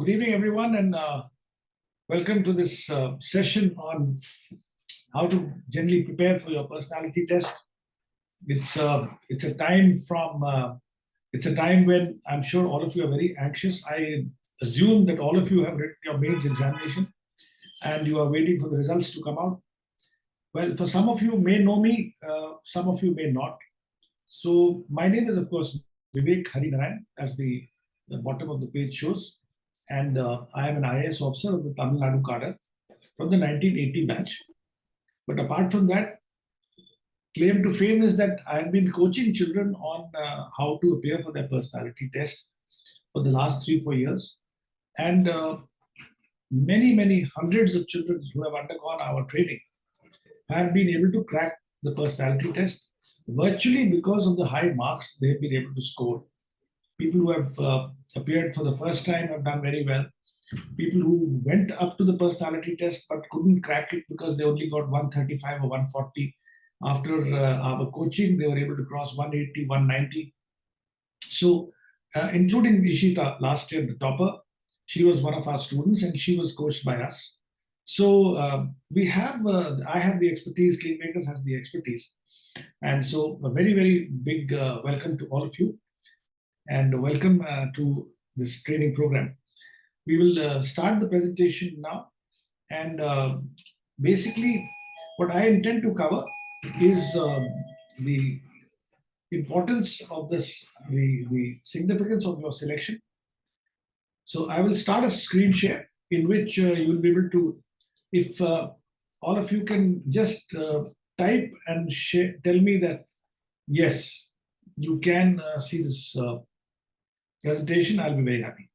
Good evening, everyone, and welcome to this session on how to generally prepare for your personality test. It's a time when I'm sure all of you are very anxious. I assume that all of you have written your mains examination and you are waiting for the results to come out. Well, for some of you may know me, some of you may not. So my name is, of course, Vivek Harinarain, as the bottom of the page shows. And I am an IAS officer of the Tamil Nadu cadre from the 1980 batch. But apart from that, claim to fame is that I've been coaching children on how to appear for their personality test for the last 3-4 years. And many hundreds of children who have undergone our training have been able to crack the personality test virtually because of the high marks they've been able to score. People who have appeared for the first time have done very well. People who went up to the personality test but couldn't crack it because they only got 135 or 140. After our coaching, they were able to cross 180, 190. So, including Ishita last year, the topper, she was one of our students and she was coached by us. So, I have the expertise, KingMakers has the expertise. And so, a very big welcome to all of you. And welcome to this training program. We will start the presentation now. And basically, what I intend to cover is the importance of this, the significance of your selection. So I will start a screen share in which you will be able to, if all of you can just type and share, tell me that, yes, you can see this presentation, I'll be very happy.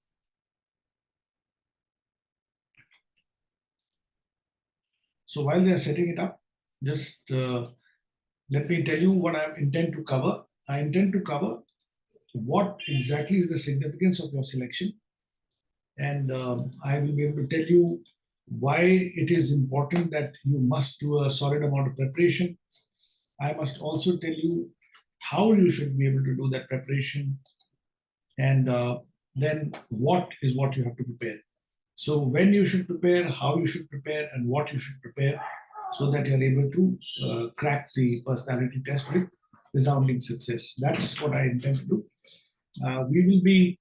So while they are setting it up, just let me tell you what I intend to cover. I intend to cover what exactly is the significance of your selection. And I will be able to tell you why it is important that you must do a solid amount of preparation. I must also tell you how you should be able to do that preparation. And then what is what you have to prepare. So when you should prepare, how you should prepare, and what you should prepare so that you're able to crack the personality test with resounding success. That's what I intend to do. We will be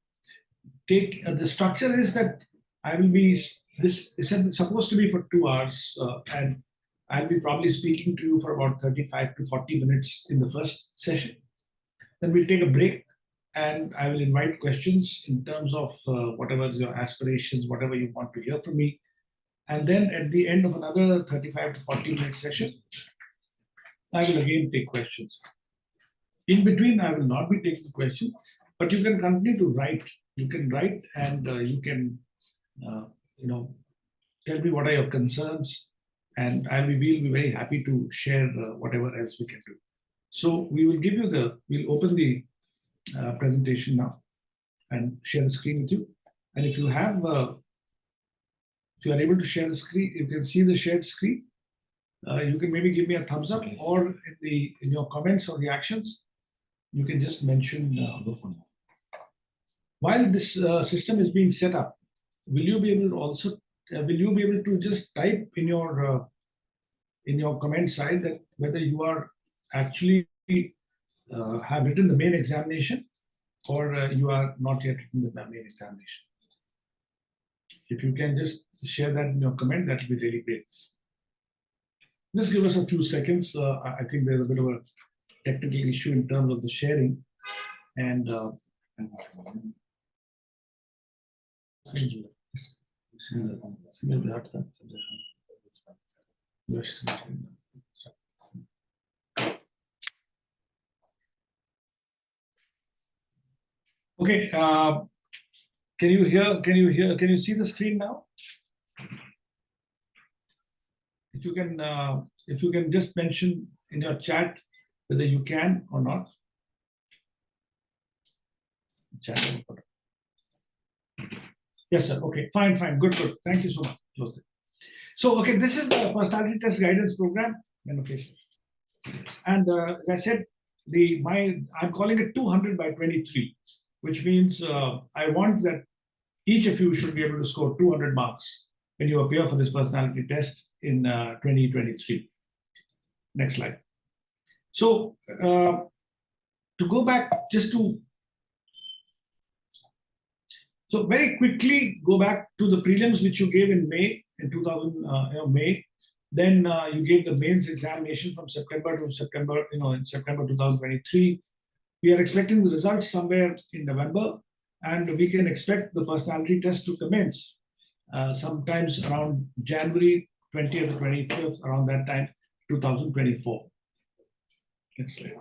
the structure is that I will be, this is supposed to be for 2 hours and I'll be probably speaking to you for about 35 to 40 minutes in the first session. Then we'll take a break. And I will invite questions in terms of whatever is your aspirations, whatever you want to hear from me. And then at the end of another 35 to 40-minute session, I will again take questions. In between, I will not be taking questions, but you can continue to write. You can write and you can, tell me what are your concerns, and we'll be very happy to share whatever else we can do. So we will give you we'll open the presentation now and share the screen with you. And if you have, if you are able to share the screen, you can see the shared screen. You can maybe give me a thumbs up, or in your comments or reactions, you can just mention while this system is being set up. Will you be able to also just type in your comment side that whether you are actually have written the main examination or you are not yet written the main examination. If you can just share that in your comment, that will be really great. Just give us a few seconds. I think there's a bit of a technical issue in terms of the sharing. And okay, can you see the screen now? If you can just mention in your chat whether you can or not. Chat. Yes, sir. Okay, fine, good. Thank you so much. Close it. So, okay, this is the personality test guidance program. And as I said, I'm calling it 200 by 23. which means I want that each of you should be able to score 200 marks when you appear for this personality test in 2023. Next slide. So to go back just to, so very quickly go back to the prelims which you gave in May, in May. Then you gave the mains examination from September to September, in September 2023. We are expecting the results somewhere in November, and we can expect the personality test to commence sometimes around January 20th or 25th, around that time, 2024. Next slide.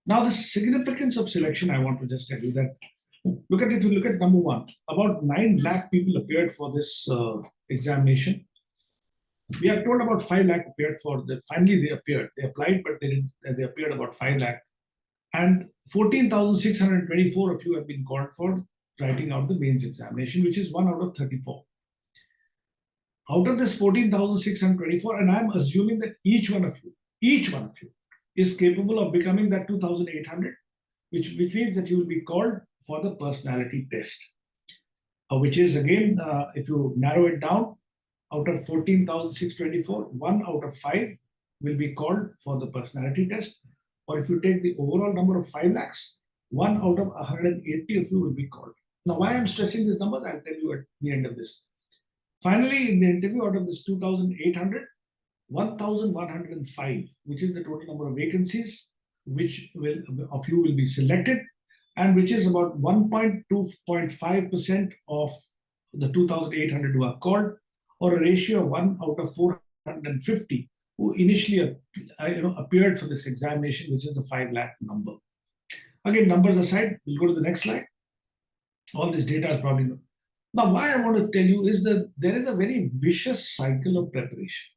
Now, the significance of selection, I want to just tell you that, if you look at number one, about 9 lakh people appeared for this examination. We are told about 5 lakh appeared for the, finally they appeared. They applied, but they appeared about 5 lakh. And 14,624 of you have been called for writing out the mains examination, which is 1 out of 34. Out of this 14,624, and I'm assuming that each one of you is capable of becoming that 2,800, which means that you will be called for the personality test, which is again, if you narrow it down, out of 14,624, 1 out of 5 will be called for the personality test. Or if you take the overall number of 5 lakhs, 1 out of 180 of you will be called. Now, why I'm stressing these numbers, I'll tell you at the end of this. Finally, in the interview, out of this 2,800, 1,105, which is the total number of vacancies, which of you will be selected, and which is about 1.5% of the 2,800 who are called, or a ratio of 1 out of 450 who initially appeared for this examination, which is the 5 lakh number. Again, numbers aside, we'll go to the next slide. All this data is probably known. Now, why I want to tell you is that there is a very vicious cycle of preparation.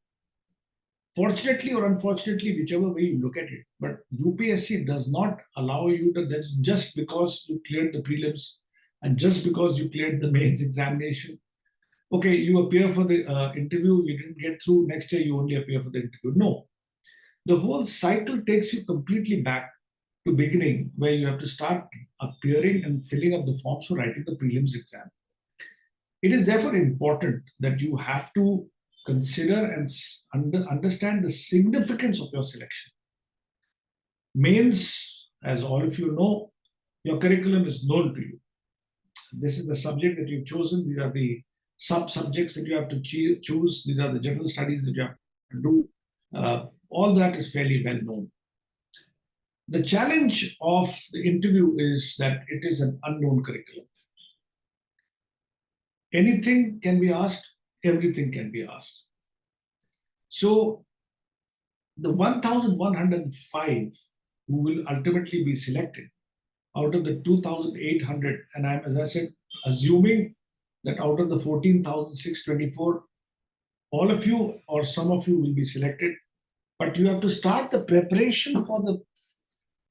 Fortunately or unfortunately, whichever way you look at it, but UPSC does not allow you to, that's just because you cleared the prelims and just because you cleared the mains examination. Okay, you appear for the interview, you didn't get through, next year you only appear for the interview. No. The whole cycle takes you completely back to beginning, where you have to start appearing and filling up the forms for writing the prelims exam. It is therefore important that you have to consider and understand the significance of your selection. Mains, as all of you know, your curriculum is known to you. This is the subject that you've chosen. These are the sub-subjects that you have to choose. These are the general studies that you have to do. All that is fairly well known. The challenge of the interview is that it is an unknown curriculum. Anything can be asked, everything can be asked. So the 1,105 who will ultimately be selected out of the 2,800, and I'm, as I said, assuming that out of the 14,624, all of you or some of you will be selected, but you have to start the preparation for the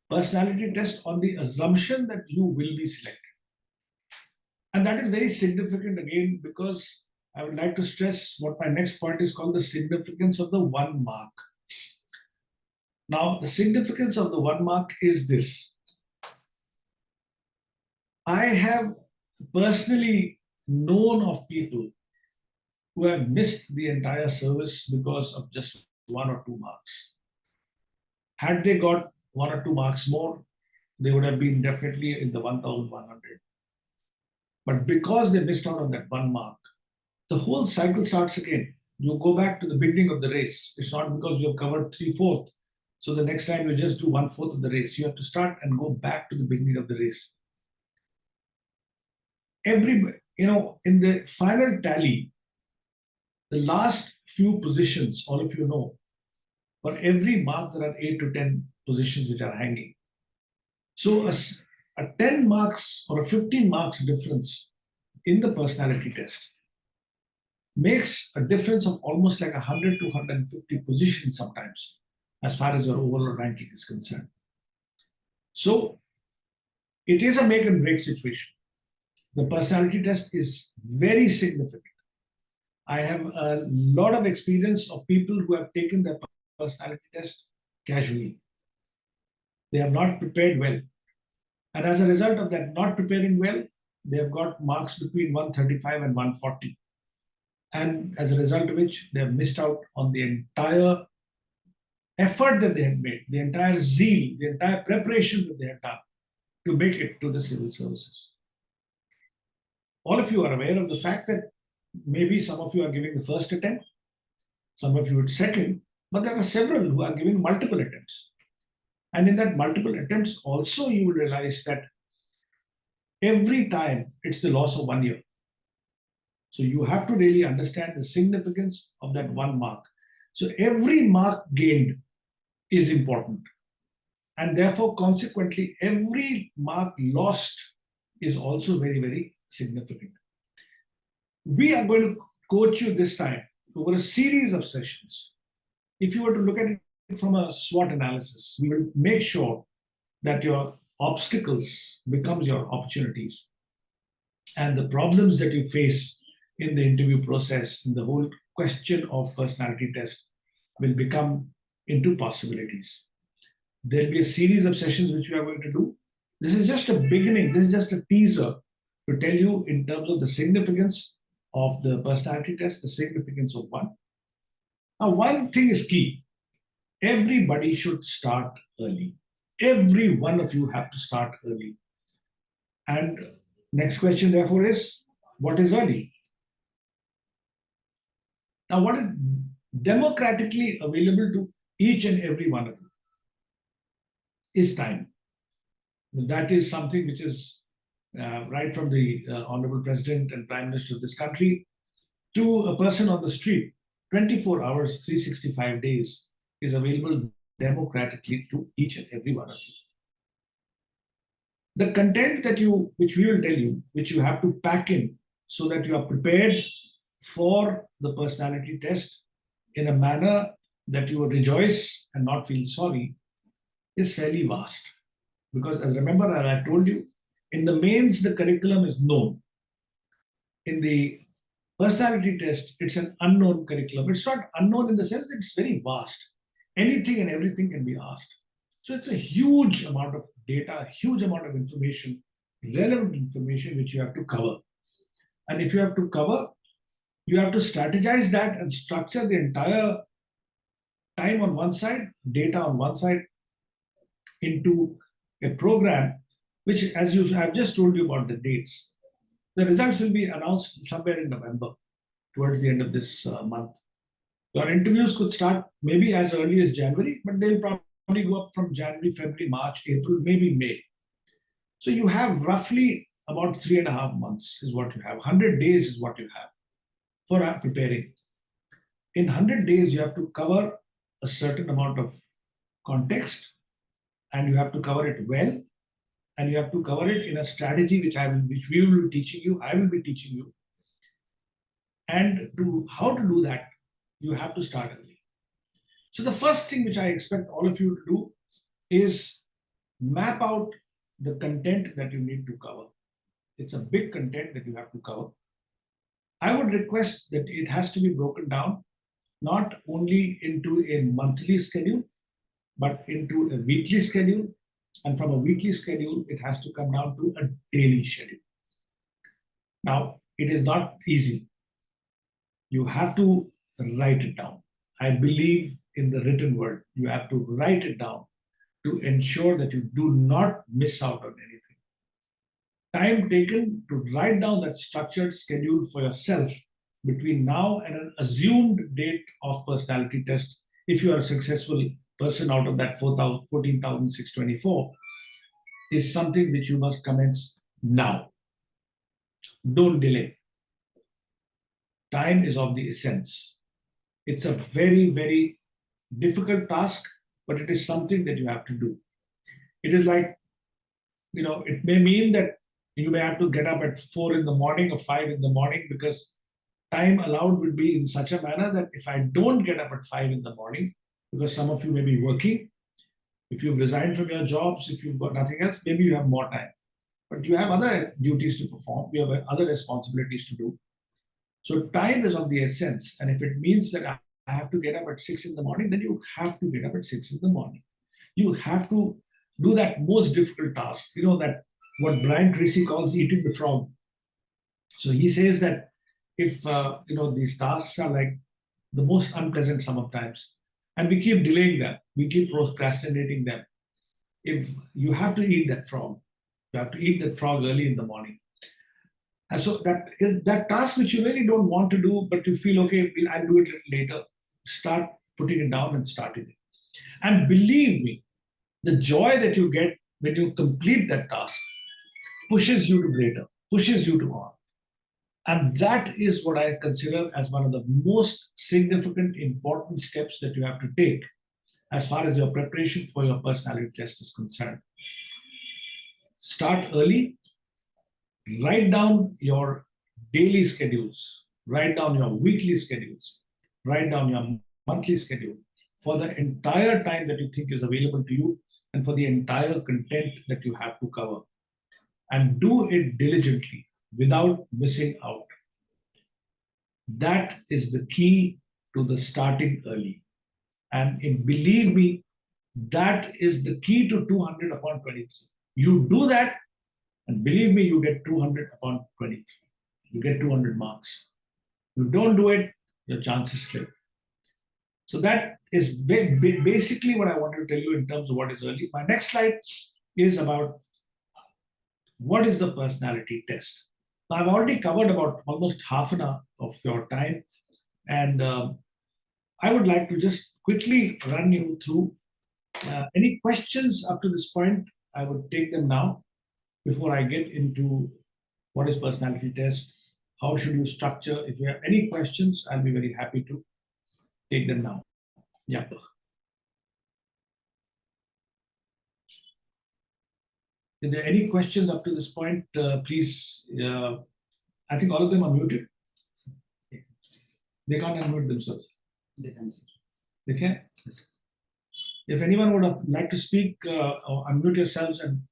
personality test on the assumption that you will be selected. And that is very significant again, because I would like to stress what my next point is called the significance of the 1 mark. Now, the significance of the 1 mark is this. I have personally known of people who have missed the entire service because of just 1 or 2 marks. Had they got 1 or 2 marks more, they would have been definitely in the 1,100. But because they missed out on that 1 mark, the whole cycle starts again. You go back to the beginning of the race. It's not because you have covered 3/4. So the next time you just do 1/4 of the race. You have to start and go back to the beginning of the race. In the final tally, the last few positions, all of you know, for every mark, there are 8 to 10 positions which are hanging. So a 10 marks or a 15 marks difference in the personality test makes a difference of almost like 100 to 150 positions sometimes, as far as your overall ranking is concerned. So it is a make and break situation. The personality test is very significant. I have a lot of experience of people who have taken their personality test casually. They have not prepared well. And as a result of that not preparing well, they have got marks between 135 and 140. And as a result of which, they have missed out on the entire effort that they had made, the entire zeal, the entire preparation that they had done to make it to the civil services. All of you are aware of the fact that maybe some of you are giving the first attempt, some of you would second, but there are several who are giving multiple attempts. And in that multiple attempts, also you will realize that every time it's the loss of 1 year. So you have to really understand the significance of that 1 mark. So every mark gained is important. And therefore, consequently, every mark lost is also very, very significant. We are going to coach you this time over a series of sessions. If you were to look at it from a SWOT analysis, we will make sure that your obstacles becomes your opportunities. And the problems that you face in the interview process, in the whole question of personality test, will become into possibilities. There'll be a series of sessions which we are going to do. This is just a beginning. This is just a teaser to tell you in terms of the significance of the personality test, the significance of one. Now, one thing is key. Everybody should start early. Every one of you have to start early. And next question, therefore, is what is early? Now, what is democratically available to each and every one of you is time. That is something which is right from the Honorable President and Prime Minister of this country to a person on the street. 24 hours, 365 days is available democratically to each and every one of you. The content that which we will tell you, which you have to pack in so that you are prepared for the personality test in a manner that you will rejoice and not feel sorry, is fairly vast. Because remember, as I told you, in the mains, the curriculum is known. In the personality test, it's an unknown curriculum. It's not unknown in the sense that it's very vast. Anything and everything can be asked. So it's a huge amount of data, a huge amount of information, relevant information which you have to cover. And if you have to cover, you have to strategize that and structure the entire time on one side, data on one side, into a program which, as I've just told you about the dates. The results will be announced somewhere in November, towards the end of this month. Your interviews could start maybe as early as January, but they'll probably go up from January, February, March, April, maybe May. So you have roughly about 3.5 months is what you have. 100 days is what you have for preparing. In 100 days, you have to cover a certain amount of context, and you have to cover it well, and you have to cover it in a strategy which we will be teaching you, I will be teaching you. And how to do that, you have to start early. So the first thing which I expect all of you to do is map out the content that you need to cover. It's a big content that you have to cover. I would request that it has to be broken down, not only into a monthly schedule, but into a weekly schedule. And from a weekly schedule, it has to come down to a daily schedule. Now, it is not easy. You have to write it down. I believe in the written word. You have to write it down to ensure that you do not miss out on anything. Time taken to write down that structured schedule for yourself between now and an assumed date of personality test, if you are a successful person out of that 14,624, is something which you must commence now. Don't delay. Time is of the essence. It's a very, very difficult task, but it is something that you have to do. It is like, it may mean that you may have to get up at 4 in the morning or 5 in the morning, because time allowed will be in such a manner that if I don't get up at 5 in the morning, because some of you may be working, if you've resigned from your jobs, if you've got nothing else, maybe you have more time. But you have other duties to perform, you have other responsibilities to do. So time is of the essence. And if it means that I have to get up at 6 in the morning, then you have to get up at 6 in the morning. You have to do that most difficult task, that what Brian Tracy calls eating the frog. So he says that if these tasks are like the most unpleasant sometimes, and we keep delaying them, we keep procrastinating them. If you have to eat that frog, you have to eat that frog early in the morning. And so that task which you really don't want to do, but you feel, okay, I'll do it later, start putting it down and starting it. And believe me, the joy that you get when you complete that task pushes you to greater, pushes you to on. And that is what I consider as one of the most significant, important steps that you have to take as far as your preparation for your personality test is concerned. Start early, write down your daily schedules, write down your weekly schedules, write down your monthly schedule for the entire time that you think is available to you and for the entire content that you have to cover. And do it diligently without missing out. That is the key to the starting early. And believe me, that is the key to 200 upon 23. You do that, and believe me, you get 200 upon 23. You get 200 marks. You don't do it, your chances slip. So that is basically what I wanted to tell you in terms of what is early. My next slide is about what is the personality test. Now, I've already covered about almost half an hour of your time, and I would like to just quickly run you through any questions up to this point. I would take them now before I get into what is personality test, how should you structure. If you have any questions, I'll be very happy to take them now. Yeah. If there are any questions up to this point, please, I think all of them are muted. They can't unmute themselves. They can. They can? Yes. If anyone would have liked to speak or unmute yourselves and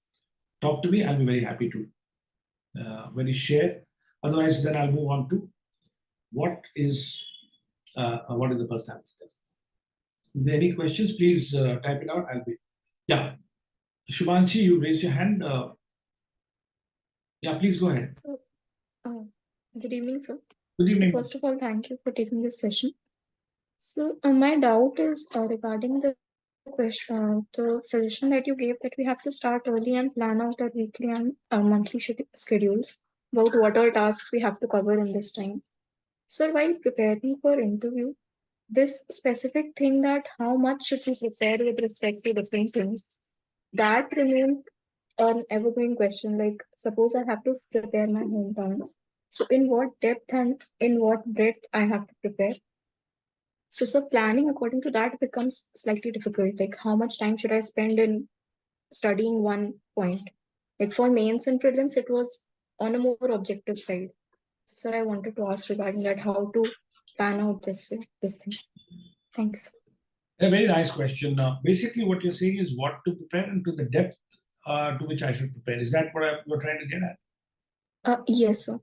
talk to me, I'll be very happy to share. Otherwise, then I'll move on to what is the personality test. If there are any questions, please type it out. Yeah. Shubhanshi, you raised your hand. Yeah, please go ahead. So, good evening, sir. Good evening. So first of all, thank you for taking this session. So my doubt is regarding the question, the suggestion that you gave that we have to start early and plan out our weekly and monthly schedules about what all tasks we have to cover in this time. So while preparing for interview, this specific thing that how much should we prepare with respect to different things, that remains an evergreen question. Like, suppose I have to prepare my hometown. So, in what depth and in what breadth I have to prepare? So planning according to that becomes slightly difficult. Like, how much time should I spend in studying one point? Like for mains and prelims, it was on a more objective side. So, I wanted to ask regarding that, how to plan out this thing. Thank you, sir. A very nice question. Basically, what you're saying is what to prepare and to the depth to which I should prepare. Is that what you're trying to get at? Yes, sir.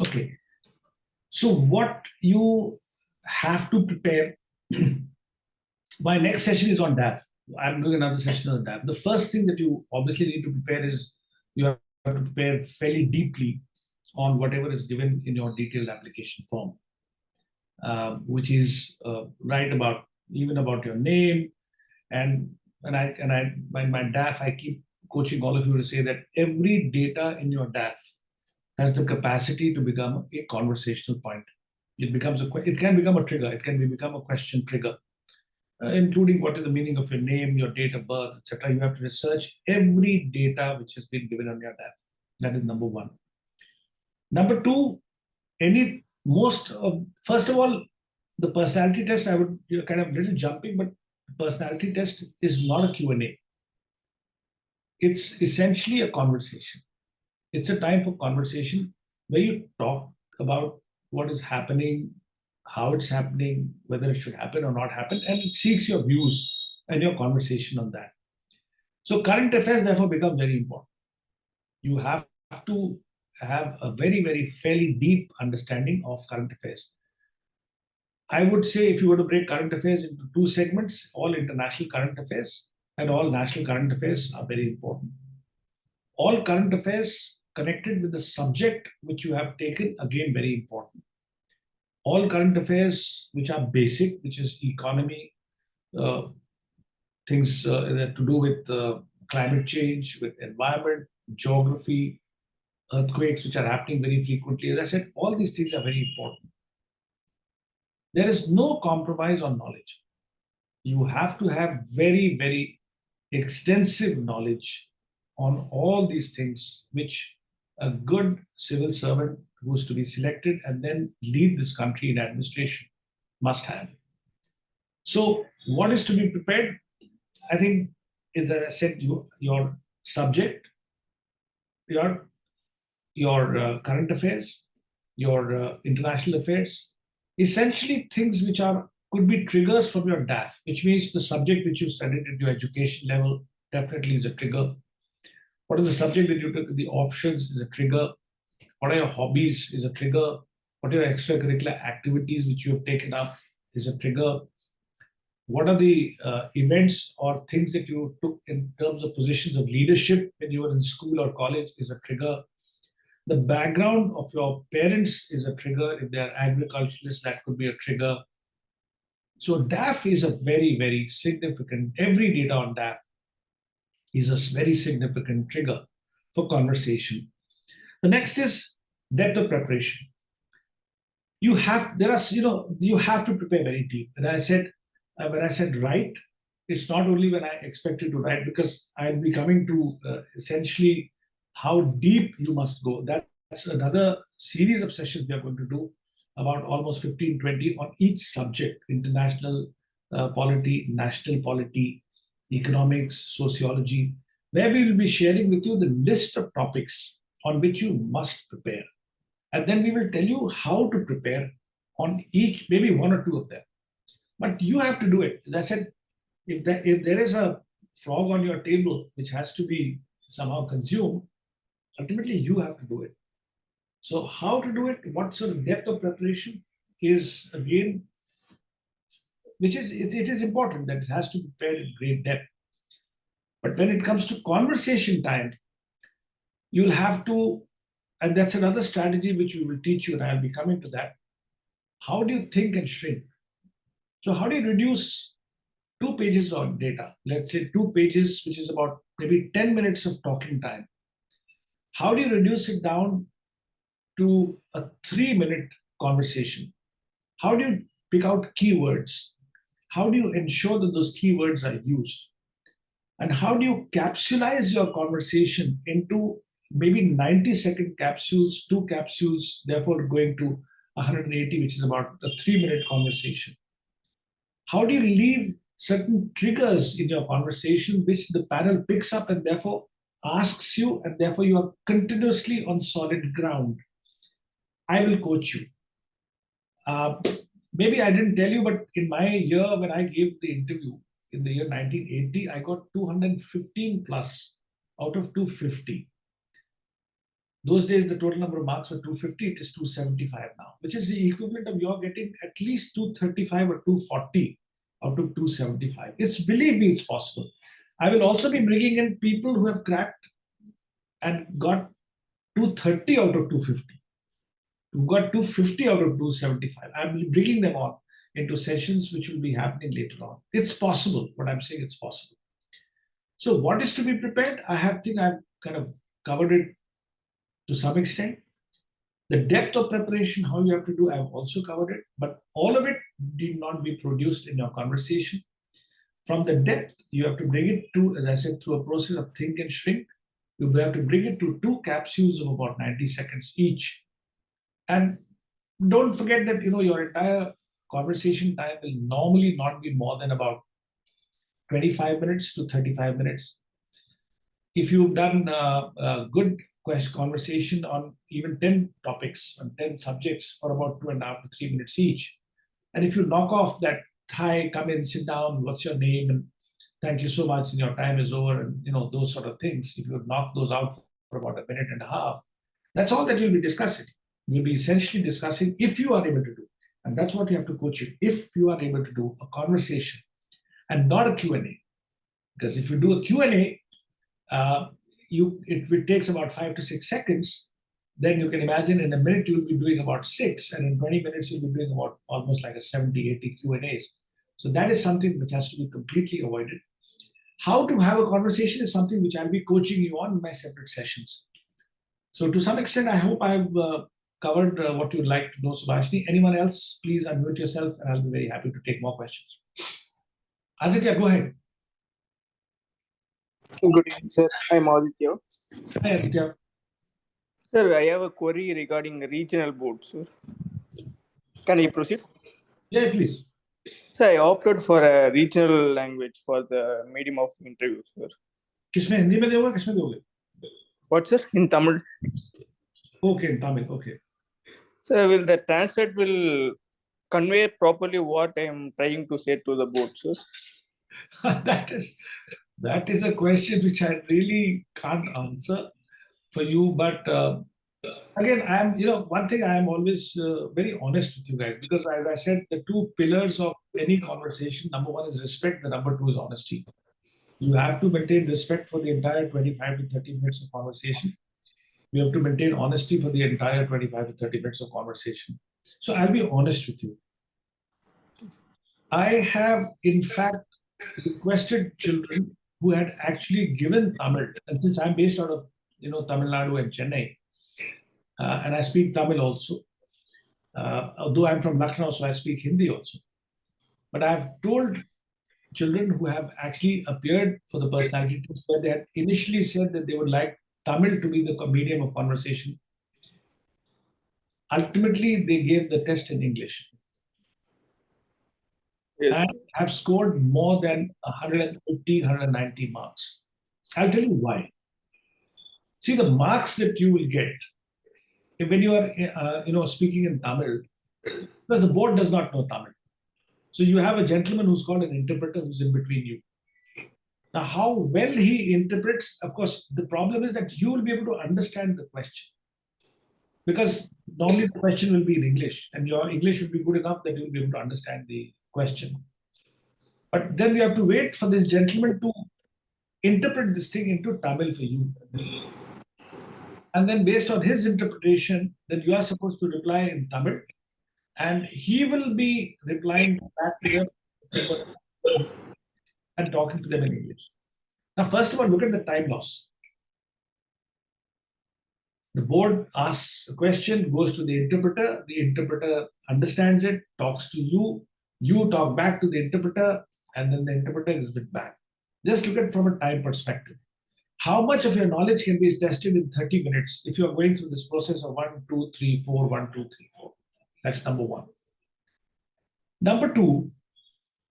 Okay. So what you have to prepare, my next session is on DAF. I'm doing another session on DAF. The first thing that you obviously need to prepare is you have to prepare fairly deeply on whatever is given in your detailed application form, which is right about even about your name. And my DAF, I keep coaching all of you to say that every data in your DAF has the capacity to become a conversational point. It can become a trigger. It can become a question trigger, including what is the meaning of your name, your date of birth, etc. You have to research every data which has been given on your DAF. That is number one. Number two, first of all, the personality test, you're kind of little jumping, but the personality test is not a Q&A. It's essentially a conversation. It's a time for conversation where you talk about what is happening, how it's happening, whether it should happen or not happen, and it seeks your views and your conversation on that. So current affairs therefore become very important. You have to have a very, very fairly deep understanding of current affairs. I would say if you were to break current affairs into two segments, all international current affairs and all national current affairs are very important. All current affairs connected with the subject which you have taken, again, very important. All current affairs which are basic, which is economy, things that to do with climate change, with environment, geography, earthquakes, which are happening very frequently. As I said, all these things are very important. There is no compromise on knowledge. You have to have very, very extensive knowledge on all these things, which a good civil servant who is to be selected and then lead this country in administration must have. So what is to be prepared? I think, as I said, your subject, your current affairs, your international affairs, essentially things which could be triggers from your DAF, which means the subject which you studied at your education level definitely is a trigger. What is the subject that you took the options is a trigger. What are your hobbies is a trigger. What are your extracurricular activities which you have taken up is a trigger. What are the events or things that you took in terms of positions of leadership when you were in school or college is a trigger. The background of your parents is a trigger. If they are agriculturalists, that could be a trigger. So DAF is a very, very significant, every data on DAF is a very significant trigger for conversation. The next is depth of preparation. You have to prepare very deep. And I said, when I said write, it's not only when I expect you to write, because I'll be coming to essentially how deep you must go. That's another series of sessions we are going to do, about almost 15, 20 on each subject: international polity, national polity, economics, sociology, where we will be sharing with you the list of topics on which you must prepare. And then we will tell you how to prepare on each, maybe one or two of them. But you have to do it. As I said, if there is a frog on your table which has to be somehow consumed, ultimately you have to do it. So how to do it, what sort of depth of preparation is, again, it is important that it has to be prepared in great depth. But when it comes to conversation time, you'll have to, and that's another strategy which we will teach you, and I'll be coming to that. How do you think and shrink? So how do you reduce 2 pages on data, let's say 2 pages, which is about maybe 10 minutes of talking time? How do you reduce it down to a 3-minute conversation? How do you pick out keywords? How do you ensure that those keywords are used? And how do you capsulize your conversation into maybe 90-second capsules, 2 capsules, therefore going to 180, which is about a 3-minute conversation? How do you leave certain triggers in your conversation which the panel picks up and therefore asks you, and therefore you are continuously on solid ground? I will coach you. Maybe I didn't tell you, but in my year when I gave the interview in the year 1980, I got 215 plus out of 250. Those days, the total number of marks were 250. It is 275 now, which is the equivalent of your getting at least 235 or 240 out of 275. Believe me, it's possible. I will also be bringing in people who have cracked and got 230 out of 250. Who got 250 out of 275. I'm bringing them on into sessions which will be happening later on. It's possible. What I'm saying, it's possible. So what is to be prepared? I think I've kind of covered it to some extent. The depth of preparation, how you have to do, I've also covered it. But all of it did not be produced in your conversation. From the depth, you have to bring it to, as I said, through a process of think and shrink. You have to bring it to 2 capsules of about 90 seconds each. And don't forget that your entire conversation time will normally not be more than about 25 minutes to 35 minutes. If you've done a good conversation on even 10 topics, on 10 subjects for about 2.5 to 3 minutes each, and if you knock off that, hi, come in, sit down, what's your name, and thank you so much, and your time is over, and those sort of things, if you knock those out for about 1.5 minutes, that's all that you'll be discussing. You'll be essentially discussing, if you are able to do, and that's what you have to coach you, if you are able to do a conversation and not a Q&A. Because if you do a Q&A, it takes about 5 to 6 seconds, then you can imagine in a minute you'll be doing about 6, and in 20 minutes you'll be doing about almost like a 70, 80 Q&As. So that is something which has to be completely avoided. How to have a conversation is something which I'll be coaching you on in my separate sessions. So to some extent, I hope I've covered what you'd like to know, Subhashini. Anyone else, please unmute yourself, and I'll be very happy to take more questions. Aditya, go ahead. Good evening, sir. I'm Aditya. Hi, Aditya. Sir, I have a query regarding regional boards, sir. Can I proceed? Yeah, please. Sir, I opted for a regional language for the medium of interview, sir. किसमें हिंदी में दोगे किसमें दोगे? What, sir? In Tamil. Okay, in Tamil. Okay. Sir, will the translate will convey properly what I am trying to say to the board, sir? that is a question which I really can't answer for you, but again, I am, one thing, I am always very honest with you guys, because as I said, the two pillars of any conversation, number one is respect, the number two is honesty. You have to maintain respect for the entire 25 to 30 minutes of conversation. You have to maintain honesty for the entire 25 to 30 minutes of conversation. So I'll be honest with you. I have, in fact, requested children who had actually given Tamil, and since I'm based out of Tamil Nadu and Chennai, and I speak Tamil also, although I'm from Lucknow, so I speak Hindi also. But I've told children who have actually appeared for the personality test, where they had initially said that they would like Tamil to be the medium of conversation. Ultimately, they gave the test in English. Yes. And have scored more than 150, 190 marks. I'll tell you why. See, the marks that you will get when you are, speaking in Tamil, because the board does not know Tamil. So you have a gentleman who's called an interpreter who's in between you. Now, how well he interprets, of course, the problem is that you will be able to understand the question. Because normally the question will be in English, and your English will be good enough that you'll be able to understand the question. But then you have to wait for this gentleman to interpret this thing into Tamil for you. And then based on his interpretation, then you are supposed to reply in Tamil, and he will be replying back to them and talking to them in English. Now, first of all, look at the time loss. The board asks a question, goes to the interpreter understands it, talks to you, you talk back to the interpreter, and then the interpreter gives it back. Just look at it from a time perspective. How much of your knowledge can be tested in 30 minutes if you are going through this process of 1, 2, 3, 4, 1, 2, 3, 4? That's number one. Number two,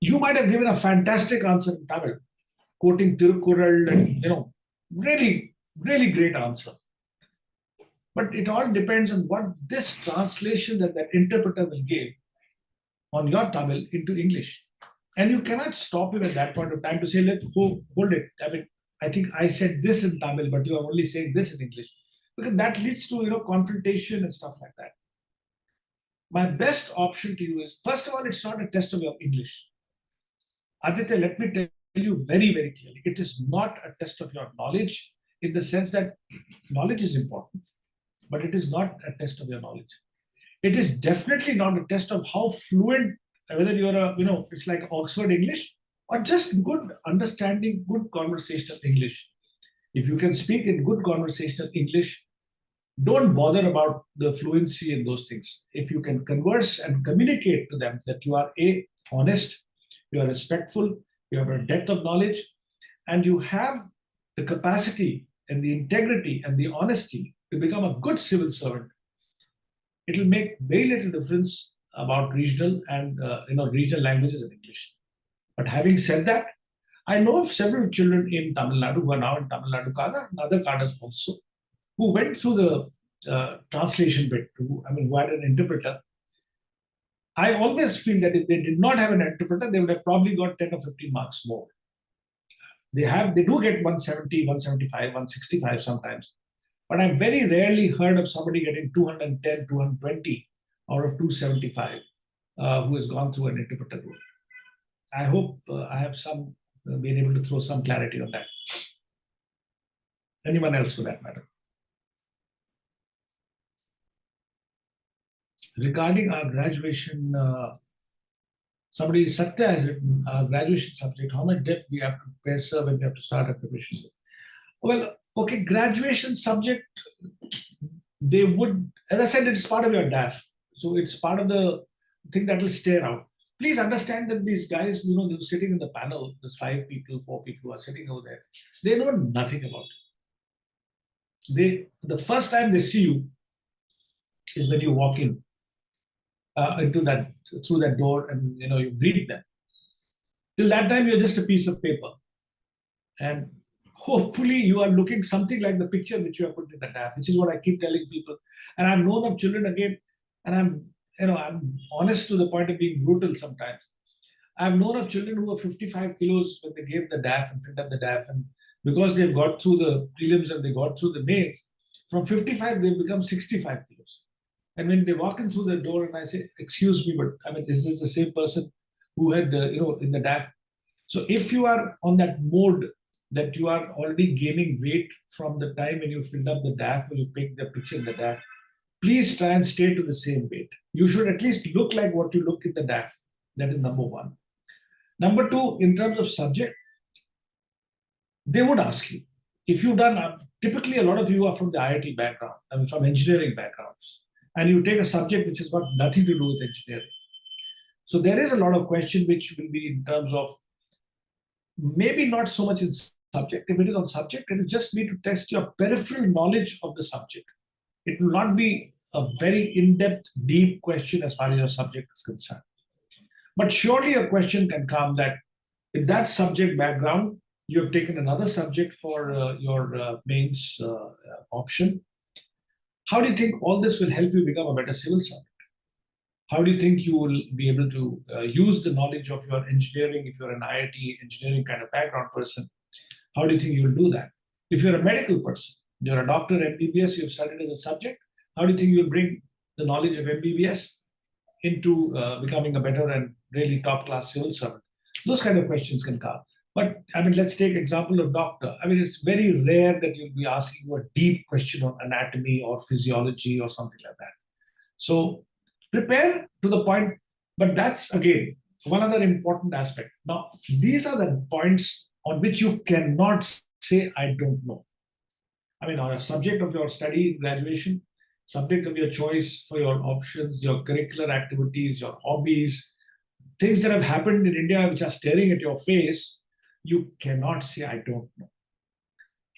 you might have given a fantastic answer in Tamil, quoting Tirukural, and really, really great answer. But it all depends on what this translation that interpreter will give on your Tamil into English. And you cannot stop him at that point of time to say, let's hold it. I mean, I think I said this in Tamil, but you are only saying this in English. Because that leads to, confrontation and stuff like that. My best option to you is, first of all, it's not a test of your English. Aditya, let me tell you very, very clearly, it is not a test of your knowledge, in the sense that knowledge is important, but it is not a test of your knowledge. It is definitely not a test of how fluent, whether you're it's like Oxford English or just good understanding, good conversational English. If you can speak in good conversational English, don't bother about the fluency in those things. If you can converse and communicate to them that you are honest, you are respectful, you have a depth of knowledge, and you have the capacity and the integrity and the honesty to become a good civil servant, it will make very little difference about regional and regional languages and English. But having said that, I know of several children in Tamil Nadu who are now in Tamil Nadu Kada and other Kadas also, who went through the translation bit, who had an interpreter. I always feel that if they did not have an interpreter, they would have probably got 10 or 15 marks more. They do get 170, 175, 165 sometimes. But I've very rarely heard of somebody getting 210, 220 out of 275 who has gone through an interpreter route. I hope I have been able to throw some clarity on that. Anyone else for that matter? Regarding our graduation, somebody, Satya has written our graduation subject, how much depth we have to prepare, sir, when we have to start a preparation. Well, okay, graduation subject, they would, as I said, it's part of your DAF. So it's part of the thing that will stay out. Please understand that these guys, they're sitting in the panel, there's 5 people, 4 people who are sitting over there. They know nothing about it. The first time they see you is when you walk in through that door, and you greet them. Till that time, you're just a piece of paper. And hopefully you are looking something like the picture which you have put in the DAF, which is what I keep telling people. And I've known of children again, and I'm honest to the point of being brutal sometimes. I've known of children who were 55 kilos when they gave the DAF and filled up the DAF, and because they've got through the prelims and they got through the mains, from 55 they've become 65 kilos. And when they walk in through the door and I say, excuse me, but is this the same person who had, in the DAF? So if you are on that mode that you are already gaining weight from the time when you filled up the DAF or you picked the picture in the DAF, please try and stay to the same weight. You should at least look like what you look in the DAF. That is number 1. Number 2, in terms of subject, they would ask you, if you've done, typically a lot of you are from the IIT background, from engineering backgrounds, and you take a subject which has got nothing to do with engineering. So there is a lot of question which will be in terms of, maybe not so much in subject. If it is on subject, it will just be to test your peripheral knowledge of the subject. It will not be a very in-depth, deep question as far as your subject is concerned. But surely a question can come that in that subject background, you have taken another subject for your mains option. How do you think all this will help you become a better civil servant? How do you think you will be able to use the knowledge of your engineering, if you're an IIT engineering kind of background person? How do you think you'll do that? If you're a medical person, you're a doctor, MBBS, you've studied as a subject, how do you think you'll bring the knowledge of MBBS into becoming a better and really top-class civil servant? Those kind of questions can come. But let's take example of doctor. It's very rare that you'll be asking a deep question on anatomy or physiology or something like that. So prepare to the point, but that's again one other important aspect. Now, these are the points on which you cannot say, I don't know. On a subject of your study, graduation, subject of your choice for your options, your curricular activities, your hobbies, things that have happened in India which are staring at your face, you cannot say, I don't know.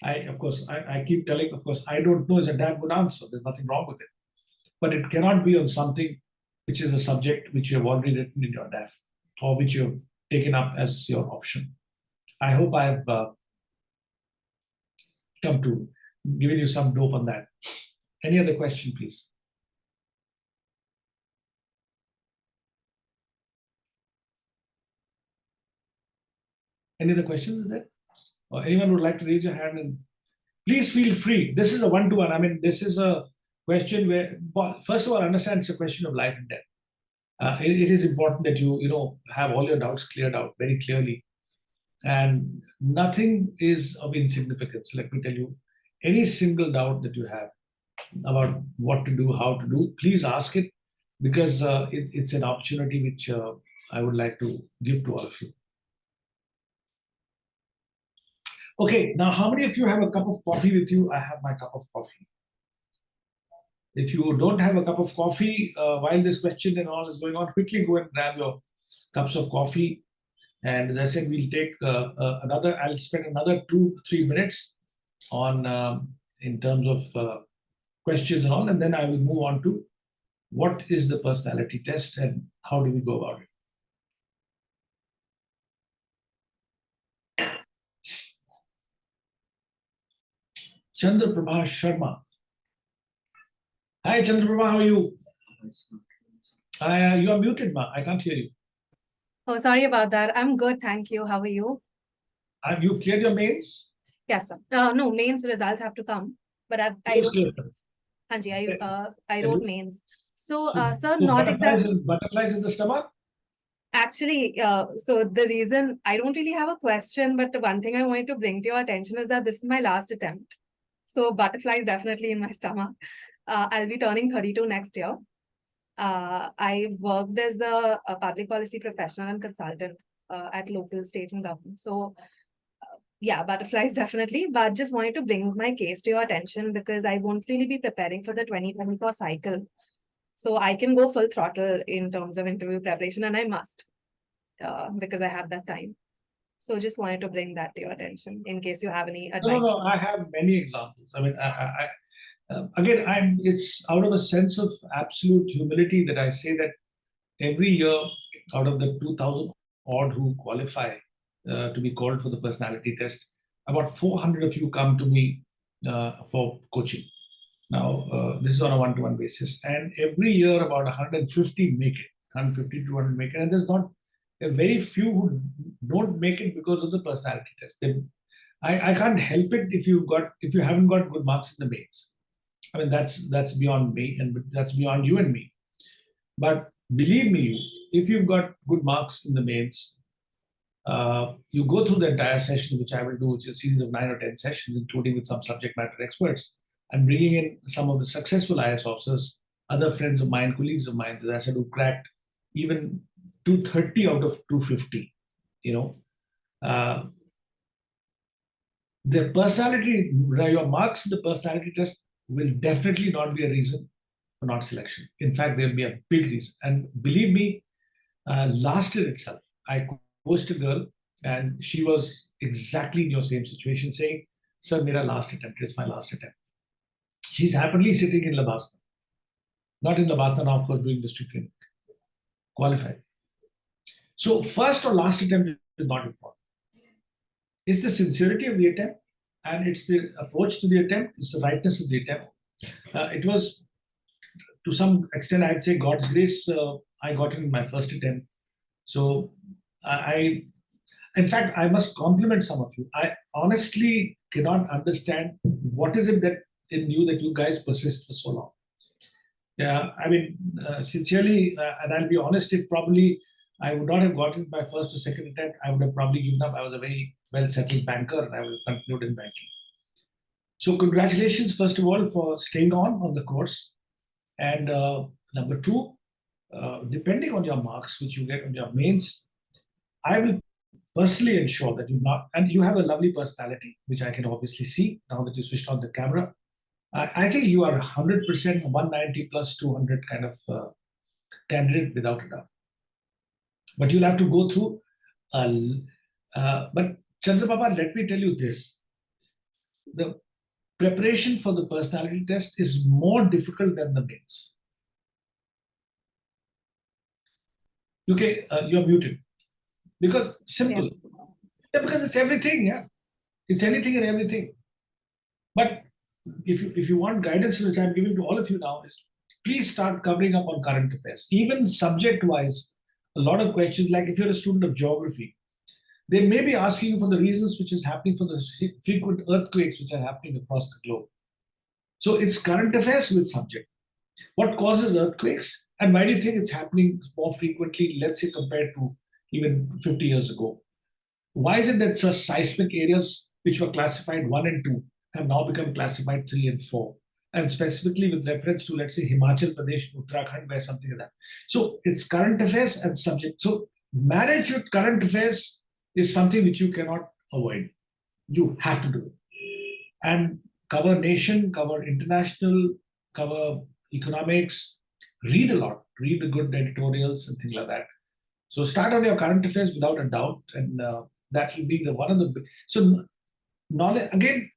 I keep telling, I don't know is a damn good answer. There's nothing wrong with it. But it cannot be on something which is a subject which you have already written in your DAF or which you have taken up as your option. I hope I have come to giving you some dope on that. Any other question, please? Any other questions is there? Or anyone would like to raise your hand, and please feel free. This is a one-to-one. This is a question where, first of all, understand it's a question of life and death. It is important that you have all your doubts cleared out very clearly. And nothing is of insignificance. Let me tell you, any single doubt that you have about what to do, how to do, please ask it, because it's an opportunity which I would like to give to all of you. Okay, now how many of you have a cup of coffee with you? I have my cup of coffee. If you don't have a cup of coffee while this question and all is going on, quickly go and grab your cups of coffee. And as I said, we'll take I'll spend another 2-3 minutes on in terms of questions and all, and then I will move on to what is the personality test and how do we go about it. Chandra Prabha Sharma. Hi, Chandra Prabha, how are you? You are muted, ma. I can't hear you. Oh, sorry about that. I'm good, thank you. How are you? You've cleared your mains? Yes, sir. No, mains results have to come, but I wrote mains. So, sir, not exactly. Butterflies in the stomach? Actually, so the reason I don't really have a question, but the one thing I wanted to bring to your attention is that this is my last attempt. So butterflies definitely in my stomach. I'll be turning 32 next year. I worked as a public policy professional and consultant at local, state, and government. So yeah, butterflies definitely, but just wanted to bring my case to your attention because I won't really be preparing for the 2024 cycle. So I can go full throttle in terms of interview preparation, and I must because I have that time. So just wanted to bring that to your attention in case you have any advice. No, I have many examples. I mean, again, it's out of a sense of absolute humility that I say that every year, out of the 2,000 odd who qualify to be called for the personality test, about 400 of you come to me for coaching. Now, this is on a one-to-one basis, and every year about 150 make it, 150 to 200 make it, and there's not a very few who don't make it because of the personality test. I can't help it if you haven't got good marks in the mains. I mean, that's beyond me, and that's beyond you and me. But believe me, if you've got good marks in the mains, you go through the entire session, which I will do, which is a series of 9 or 10 sessions, including with some subject matter experts, and bringing in some of the successful IAS officers, other friends of mine, colleagues of mine, as I said, who cracked even 230 out of 250, their personality, your marks in the personality test will definitely not be a reason for not selection. In fact, there'll be a big reason. And believe me, last year itself, I coached a girl and she was exactly in your same situation saying, sir, mera last attempt, it's my last attempt. She's happily sitting in Labasta. Not in Labasta now, of course, doing district training. Qualified. So first or last attempt is not important. It's the sincerity of the attempt, and it's the approach to the attempt, it's the rightness of the attempt. It was, to some extent, I'd say God's grace, I got it in my first attempt. So in fact, I must compliment some of you. I honestly cannot understand what is it that in you that you guys persist for so long. Yeah, I mean, sincerely, and I'll be honest, if probably I would not have gotten my first or second attempt, I would have probably given up. I was a very well-settled banker and I would have continued in banking. So congratulations, first of all, for staying on the course. And number two, depending on your marks, which you get on your mains, I will personally ensure that and you have a lovely personality, which I can obviously see now that you switched on the camera. I think you are 100% 190 plus 200 kind of candidate without a doubt. But you'll have to go through. But Chandrababa, let me tell you this. The preparation for the personality test is more difficult than the mains. Okay, you're muted. Because simple. Yeah, because it's everything, yeah. It's anything and everything. But if you want guidance, which I'm giving to all of you now, is please start covering up on current affairs. Even subject-wise, a lot of questions, like if you're a student of geography, they may be asking you for the reasons which is happening for the frequent earthquakes which are happening across the globe. So it's current affairs with subject. What causes earthquakes? And why do you think it's happening more frequently, let's say, compared to even 50 years ago? Why is it that such seismic areas which were classified 1 and 2 have now become classified 3 and 4? And specifically with reference to, let's say, Himachal Pradesh, Uttarakhand, where something like that. So it's current affairs and subject. So marriage with current affairs is something which you cannot avoid. You have to do it. And cover nation, cover international, cover economics, read a lot, read the good editorials and things like that. So start on your current affairs without a doubt, and that will be one of the. So knowledge, again,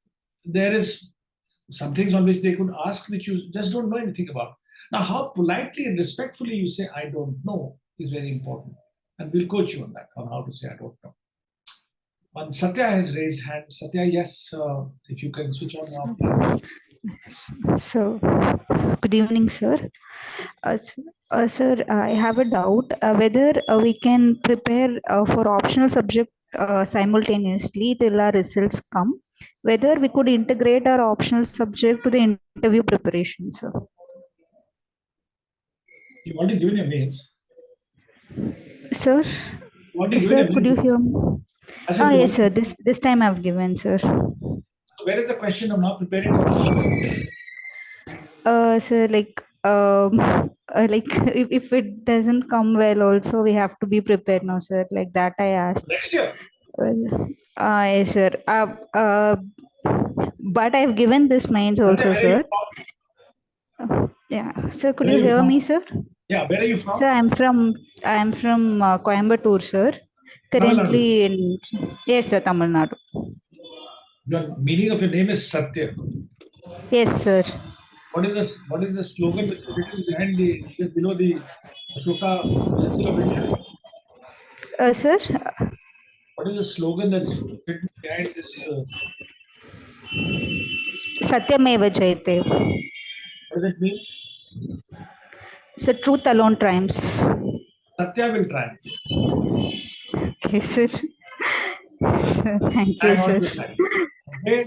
there is some things on which they could ask which you just don't know anything about. Now, how politely and respectfully you say I don't know is very important, and we'll coach you on that, on how to say I don't know. One Satya has raised hand. Satya, yes, if you can switch on now. So, good evening, sir. Sir, I have a doubt whether we can prepare for optional subject simultaneously till our results come. Whether we could integrate our optional subject to the interview preparation, sir. You've already given your mails. Sir, sir, could you hear me? Yes, sir. This time I've given, sir. So where is the question of now preparing for? Sir, like if it doesn't come well, also we have to be prepared now, sir. Like that I asked. Next year. Well, yes, sir. But I've given this mains also, Where are you sir. from? Yeah, sir. Could Where you are you hear from? me, sir? Yeah, where are you from? Sir, I'm from Coimbatore, sir. Tamil Nadu. Currently in yes, sir, Tamil Nadu. The meaning of your name is Satya. Yes, sir. What is the slogan which is written behind just below the Ashoka symbol of India? Sir, What is the slogan that's written behind this? Satyameva Jayate. What does it mean? So truth alone triumphs. Satya will triumph. Okay, sir. Sir, thank you, Hang on sir. to that. Okay?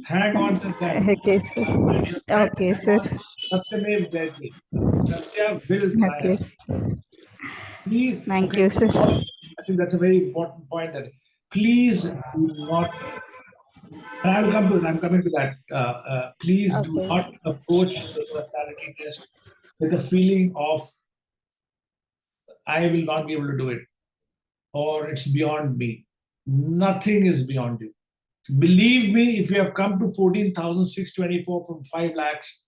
Hang on to that. Okay, sir. You're trying to Okay, hang sir. on to Satyamev Jayate. Satya will Okay. triumph. Please, Thank okay, you, sir. I think that's a very important point. That please do not, and I will come to it. I'm coming to that. Please do Okay. not approach the personality test with a feeling of I will not be able to do it or it's beyond me. Nothing is beyond you. Believe me, if you have come to 14,624 from 5 lakhs,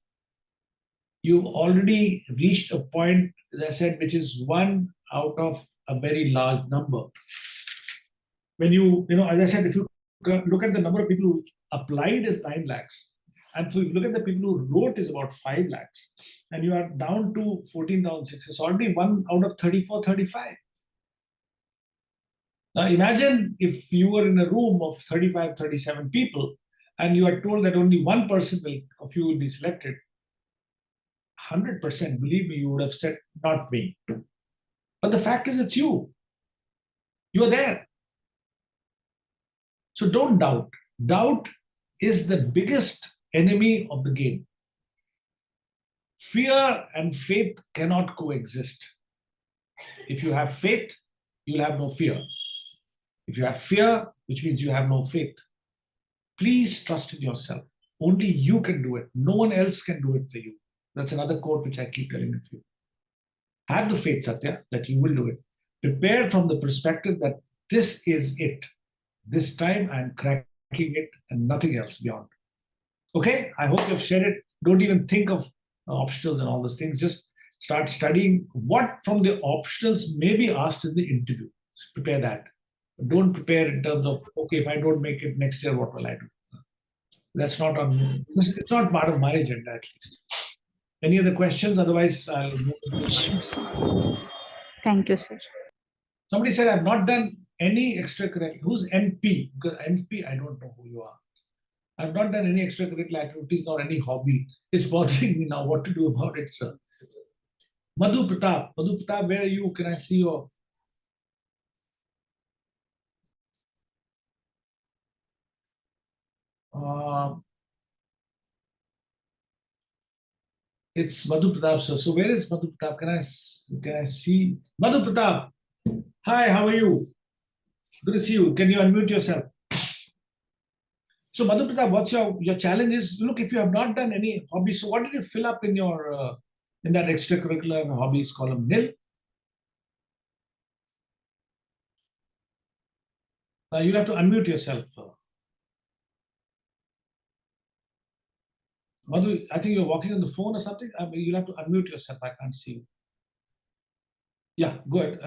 you've already reached a point, as I said, which is one out of a very large number. When as I said, if you look at the number of people who applied is 9 lakhs, and so if you look at the people who wrote is about 5 lakhs, and you are down to 14,600, it's already 1 out of 34, 35. Now imagine if you were in a room of 35, 37 people, and you are told that only one person of you will be selected. 100%, believe me, you would have said, not me. But the fact is, it's you. You are there. So don't doubt. Doubt is the biggest enemy of the game. Fear and faith cannot coexist. If you have faith, you'll have no fear. If you have fear, which means you have no faith. Please trust in yourself. Only you can do it. No one else can do it for you. That's another quote which I keep telling you. Have the faith, Satya, that you will do it. Prepare from the perspective that this is it. This time I'm cracking it and nothing else beyond. Okay, I hope you've shared it. Don't even think of optionals and all those things. Just start studying what from the optionals may be asked in the interview. Just prepare that. Don't prepare in terms of, okay, if I don't make it next year, what will I do? That's not on, it's not part of my agenda at least. Any other questions? Otherwise, I'll move on. Sure, sir. Thank you, sir. Somebody said, I've not done any extracurricular. Who's NP? Because NP, I don't know who you are. I've not done any extracurricular activities nor any hobby. It's bothering me now. What to do about it, sir? Madhu Pratap. Madhu Pratap, where are you? Can I see your... it's Madhu Pratap, sir. So where is Madhu Pratap? Can I see? Madhu Pratap. Hi, how are you? Good to see you. Can you unmute yourself? So Madhu Pratap, what's your challenge is, look, if you have not done any hobbies, so what did you fill up in your in that extracurricular hobbies column? Nil? You'll have to unmute yourself. Madhu, I think you're walking on the phone or something. You'll have to unmute yourself. I can't see you. Yeah, good.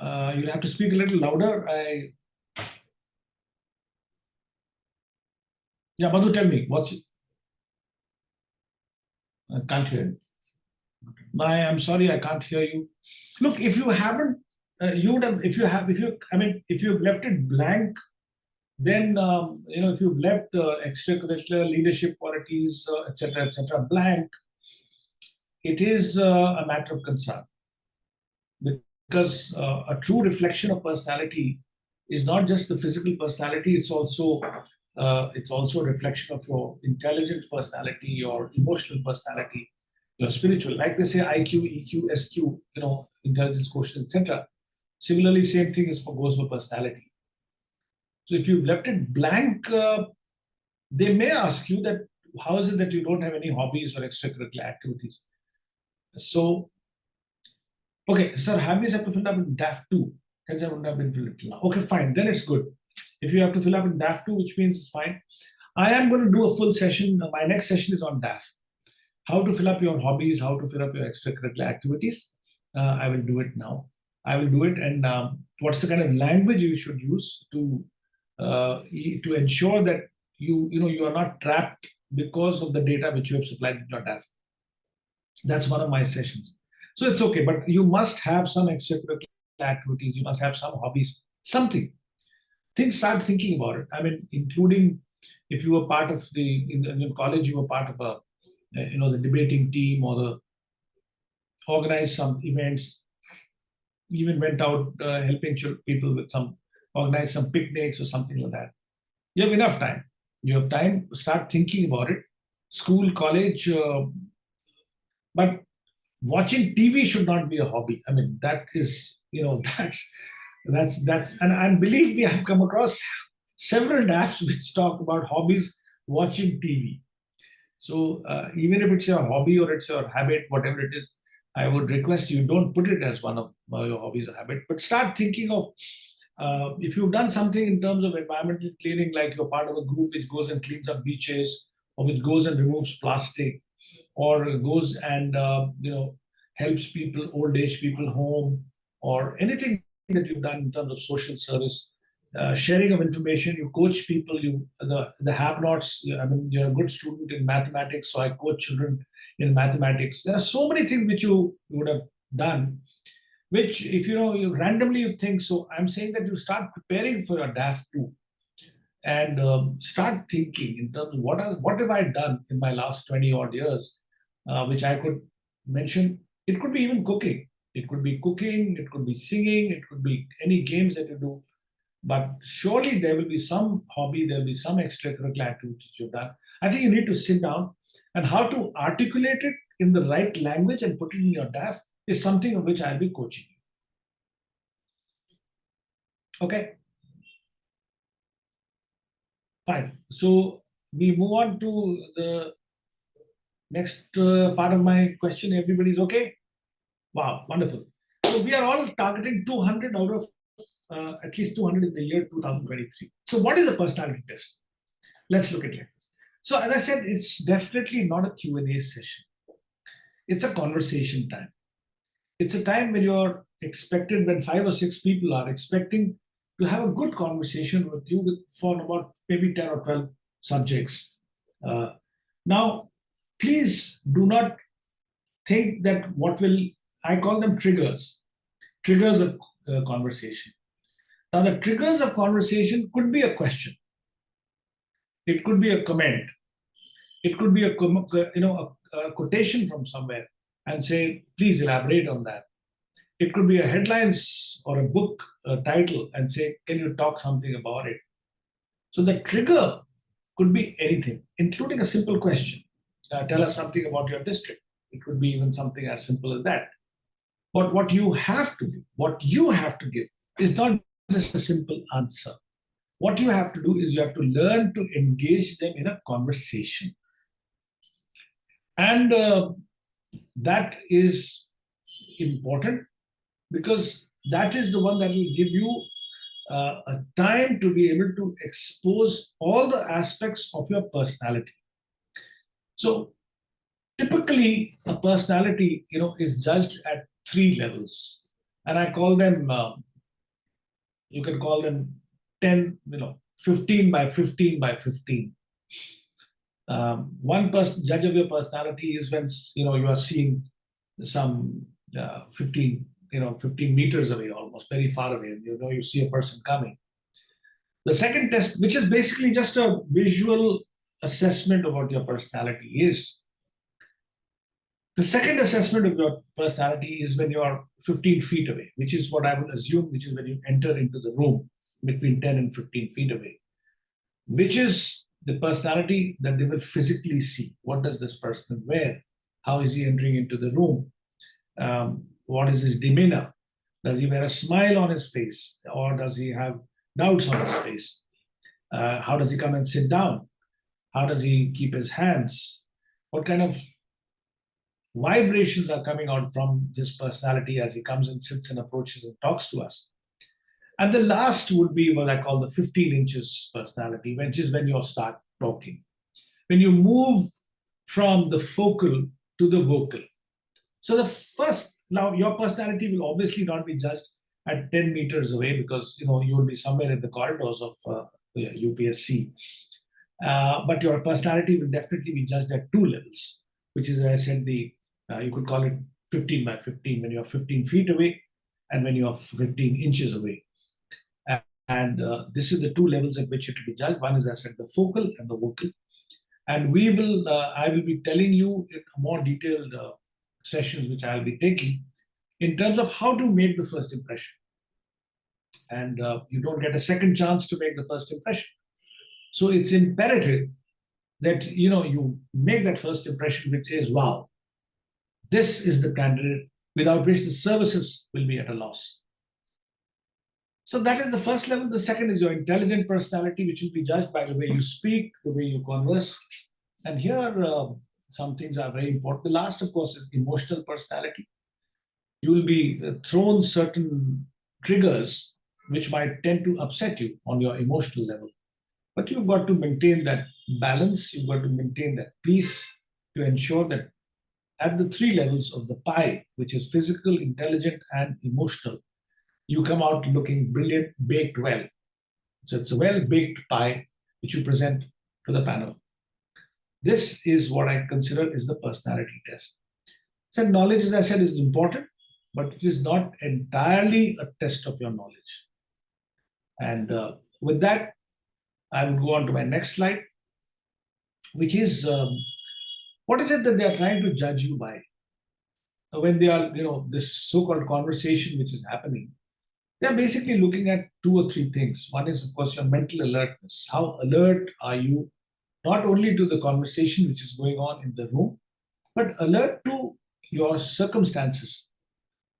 You'll have to speak a little louder. Yeah, Madhu, tell me, I can't hear you. I'm sorry, I can't hear you. Look, if you haven't, you would have, if you've left it blank, then, if you've left extracurricular leadership qualities, etc., blank, it is a matter of concern. Because a true reflection of personality is not just the physical personality, it's also a reflection of your intelligent personality, your emotional personality, your spiritual. Like they say IQ, EQ, SQ, intelligence quotient, etc. Similarly, same thing goes for personality. So if you've left it blank, they may ask you that, how is it that you don't have any hobbies or extracurricular activities? So, okay, sir, hobbies have to fill up in DAF 2. Hence, I wouldn't have been filled till now. Okay, fine, then it's good. If you have to fill up in DAF 2, which means it's fine. I am going to do a full session. My next session is on DAF. How to fill up your hobbies, how to fill up your extracurricular activities. I will do it now. I will do it. And what's the kind of language you should use to ensure that you are not trapped because of the data which you have supplied in your DAF. That's one of my sessions. So it's okay, but you must have some extracurricular activities. You must have some hobbies, something. Start thinking about it. I mean, including if you were part of in college, you were part of the debating team or the organized some events, even went out helping people with organize some picnics or something like that. You have enough time. You have time to start thinking about it. School, college, but watching TV should not be a hobby. I mean, that is, and believe me, I've come across several DAFs which talk about hobbies watching TV. So even if it's your hobby or it's your habit, whatever it is, I would request you don't put it as one of your hobbies or habit, but start thinking of if you've done something in terms of environmental cleaning, like you're part of a group which goes and cleans up beaches, or which goes and removes plastic, or goes and helps people, old age people home, or anything that you've done in terms of social service, sharing of information, you coach people, the have-nots. I mean, you're a good student in mathematics, so I coach children in mathematics. There are so many things which you would have done, which if you randomly you think. So I'm saying that you start preparing for your DAF 2 and start thinking in terms of what have I done in my last 20 odd years, which I could mention. It could be even cooking. It could be cooking, it could be singing, it could be any games that you do. But surely there will be some hobby, there will be some extracurricular activities you've done. I think you need to sit down, and how to articulate it in the right language and put it in your DAF is something of which I'll be coaching you. Okay? Fine. So we move on to the next part of my question. Everybody's okay? Wow, wonderful. So we are all targeting 200 out of at least 200 in the year 2023. So what is a personality test? Let's look at it. So as I said, it's definitely not a Q&A session. It's a conversation time. It's a time when you're expected, when 5 or 6 people are expecting to have a good conversation with you for about maybe 10 or 12 subjects. Now, please do not think that I call them triggers of conversation. Now, the triggers of conversation could be a question. It could be a comment. It could be a quotation from somewhere and say, please elaborate on that. It could be a headlines or a book title and say, can you talk something about it? So the trigger could be anything, including a simple question. Tell us something about your district. It could be even something as simple as that. But what you have to give is not just a simple answer. What you have to do is you have to learn to engage them in a conversation. And that is important, because that is the one that will give you a time to be able to expose all the aspects of your personality. So typically a personality, is judged at 3 levels, and I call them, you can call them 10, 15 by 15 by 15. One judge of your personality is when you are seeing some 15 meters away, almost very far away. You see a person coming. The second test, which is basically just a visual assessment of what your personality is. The second assessment of your personality is when you are 15 feet away, which is what I would assume, which is when you enter into the room between 10 and 15 feet away, which is the personality that they will physically see. What does this person wear? How is he entering into the room? What is his demeanor? Does he wear a smile on his face, or does he have doubts on his face? How does he come and sit down? How does he keep his hands? What kind of vibrations are coming out from his personality as he comes and sits and approaches and talks to us? And the last would be what I call the 15 inches personality, which is when you start talking. When you move from the focal to the vocal. So the first, now your personality will obviously not be judged at 10 meters away, because you will be somewhere in the corridors of UPSC. But your personality will definitely be judged at 2 levels, which is, as I said, you could call it 15 by 15, when you're 15 feet away and when you're 15 inches away. And this is the 2 levels at which it will be judged. One is, as I said, the focal and the vocal. And I will be telling you in more detailed sessions which I'll be taking in terms of how to make the first impression. And you don't get a second chance to make the first impression. So it's imperative that you make that first impression which says, wow, this is the candidate without which the services will be at a loss. So that is the first level. The second is your intelligent personality, which will be judged by the way you speak, the way you converse. And here, some things are very important. The last, of course, is emotional personality. You will be thrown certain triggers which might tend to upset you on your emotional level. But you've got to maintain that balance. You've got to maintain that peace to ensure that at the 3 levels of the pie, which is physical, intelligent, and emotional, you come out looking brilliant, baked well. So it's a well-baked pie which you present to the panel. This is what I consider is the personality test. So knowledge, as I said, is important, but it is not entirely a test of your knowledge. And with that, I will go on to my next slide, which is what is it that they are trying to judge you by? When they are, this so-called conversation which is happening, they are basically looking at 2 or 3 things. One is, of course, your mental alertness. How alert are you, not only to the conversation which is going on in the room, but alert to your circumstances,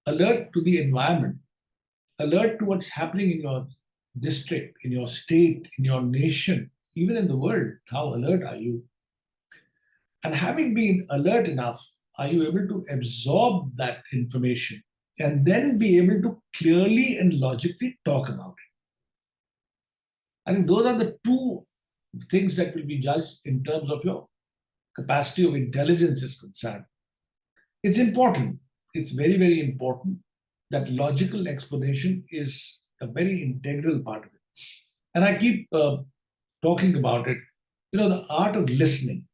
alert to the environment, alert to what's happening in your district, in your state, in your nation, even in the world. How alert are you? And having been alert enough, are you able to absorb that information and then be able to clearly and logically talk about it? I think those are the 2 things that will be judged in terms of your capacity of intelligence is concerned. It's important. It's very, very important that logical explanation is a very integral part of it. And I keep talking about it, the art of listening.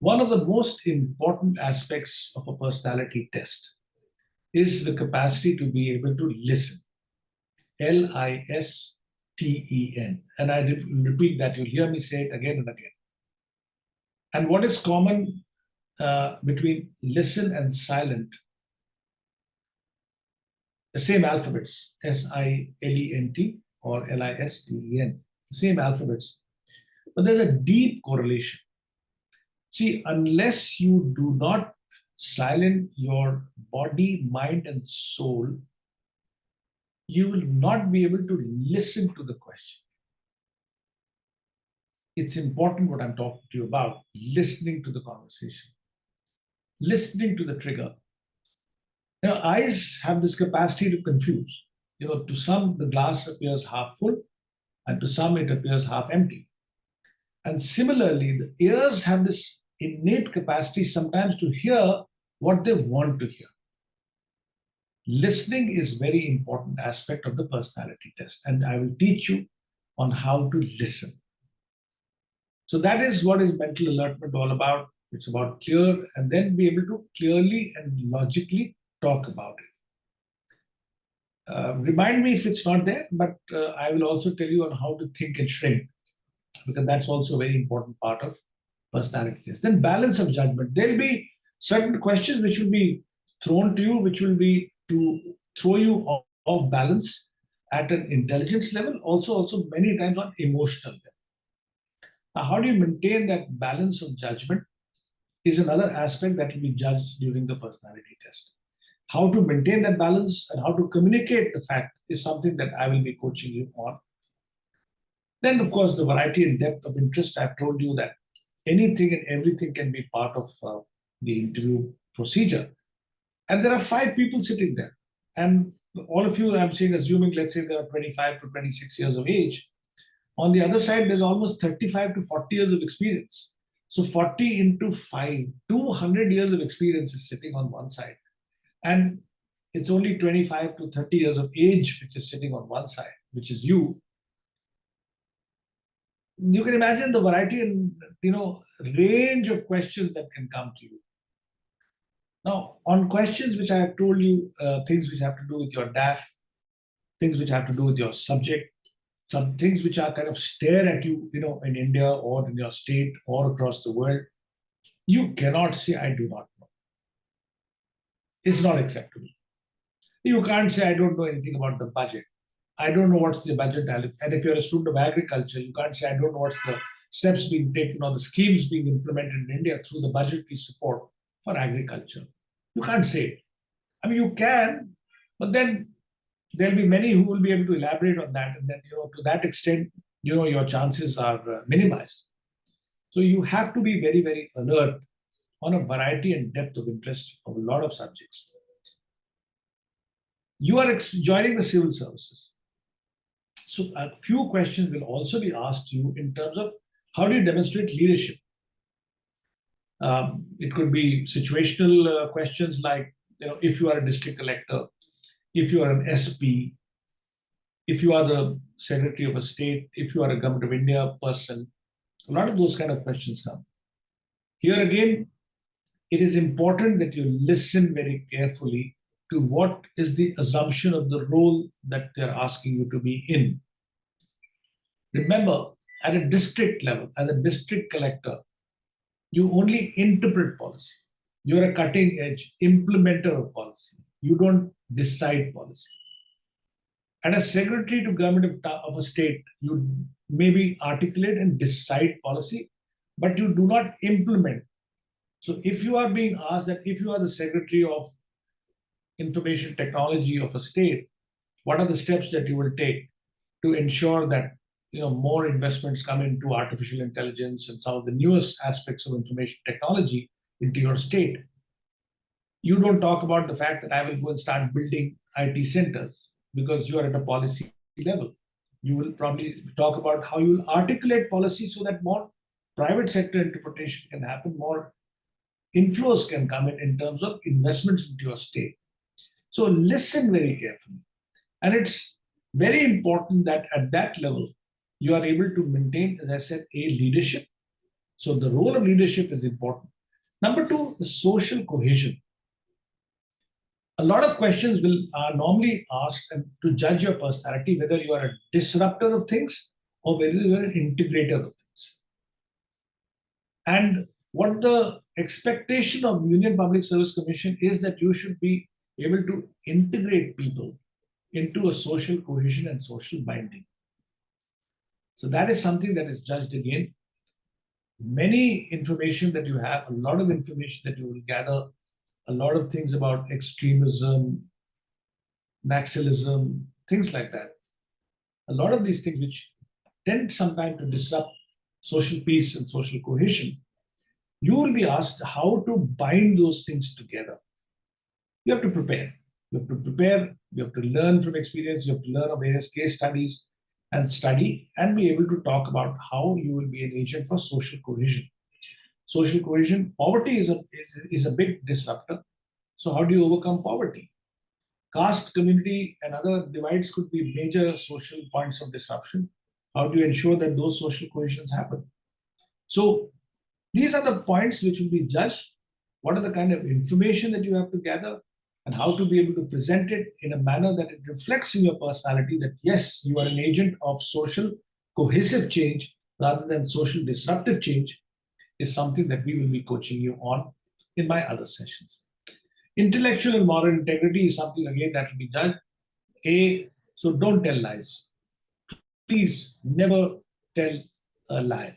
One of the most important aspects of a personality test is the capacity to be able to listen. L-I-S-T-E-N. And I repeat that. You'll hear me say it again and again. And what is common between listen and silent? The same alphabets, S-I-L-E-N-T or L-I-S-T-E-N, the same alphabets. But there's a deep correlation. See, unless you do not silence your body, mind, and soul, you will not be able to listen to the question. It's important what I'm talking to you about, listening to the conversation, listening to the trigger. Eyes have this capacity to confuse. To some, the glass appears half full, and to some, it appears half empty. And similarly, the ears have this innate capacity sometimes to hear what they want to hear. Listening is a very important aspect of the personality test, and I will teach you on how to listen. So that is what is mental alertment all about. It's about clear and then be able to clearly and logically talk about it. Remind me if it's not there, but I will also tell you on how to think and shrink, because that's also a very important part of personality test. Then balance of judgment. There'll be certain questions which will be thrown to you, which will be to throw you off balance at an intelligence level, also many times on emotional level. Now, how do you maintain that balance of judgment is another aspect that will be judged during the personality test. How to maintain that balance and how to communicate the fact is something that I will be coaching you on. Then, of course, the variety and depth of interest. I've told you that anything and everything can be part of the interview procedure. And there are 5 people sitting there. And all of you, I'm saying, assuming, let's say, there are 25 to 26 years of age. On the other side, there's almost 35 to 40 years of experience. So 40 into 5, 200 years of experience is sitting on one side. And it's only 25 to 30 years of age which is sitting on one side, which is you. You can imagine the variety and range of questions that can come to you. Now, on questions which I have told you, things which have to do with your DAF, things which have to do with your subject, some things which are kind of stare at you, in India or in your state or across the world, you cannot say, I do not know. It's not acceptable. You can't say, I don't know anything about the budget. I don't know what's the budget. And if you're a student of agriculture, you can't say, I don't know what's the steps being taken or the schemes being implemented in India through the budgetary support for agriculture. You can't say it. I mean, you can, but then there'll be many who will be able to elaborate on that. And then, to that extent, your chances are minimized. So you have to be very, very alert on a variety and depth of interest of a lot of subjects. You are joining the civil services. So a few questions will also be asked you in terms of how do you demonstrate leadership? It could be situational questions like, if you are a district collector, if you are an SP, if you are the secretary of a state, if you are a Government of India person, a lot of those kind of questions come. Here again, it is important that you listen very carefully to what is the assumption of the role that they're asking you to be in. Remember, at a district level, as a district collector, you only interpret policy. You're a cutting edge implementer of policy. You don't decide policy. And as secretary to government of a state, you maybe articulate and decide policy, but you do not implement. So if you are being asked that if you are the secretary of information technology of a state, what are the steps that you will take to ensure that more investments come into artificial intelligence and some of the newest aspects of information technology into your state? You don't talk about the fact that I will go and start building IT centers because you are at a policy level. You will probably talk about how you will articulate policy so that more private sector interpretation can happen, more inflows can come in terms of investments into your state. So listen very carefully. And it's very important that at that level, you are able to maintain, as I said, a leadership. So the role of leadership is important. Number 2, the social cohesion. A lot of questions are normally asked to judge your personality, whether you are a disruptor of things or whether you are an integrator of things. And what the expectation of Union Public Service Commission is that you should be able to integrate people into a social cohesion and social binding. So that is something that is judged again. Many information that you have, a lot of information that you will gather, a lot of things about extremism, naxalism, things like that. A lot of these things which tend sometimes to disrupt social peace and social cohesion, you will be asked how to bind those things together. You have to prepare. You have to prepare, you have to learn from experience, you have to learn of various case studies and study and be able to talk about how you will be an agent for social cohesion. Social cohesion, poverty is a big disruptor. So how do you overcome poverty? Caste, community, and other divides could be major social points of disruption. How do you ensure that those social cohesions happen? So these are the points which will be judged. What are the kind of information that you have to gather and how to be able to present it in a manner that it reflects in your personality that yes, you are an agent of social cohesive change rather than social disruptive change is something that we will be coaching you on in my other sessions. Intellectual and moral integrity is something again that will be judged. So don't tell lies. Please never tell a lie.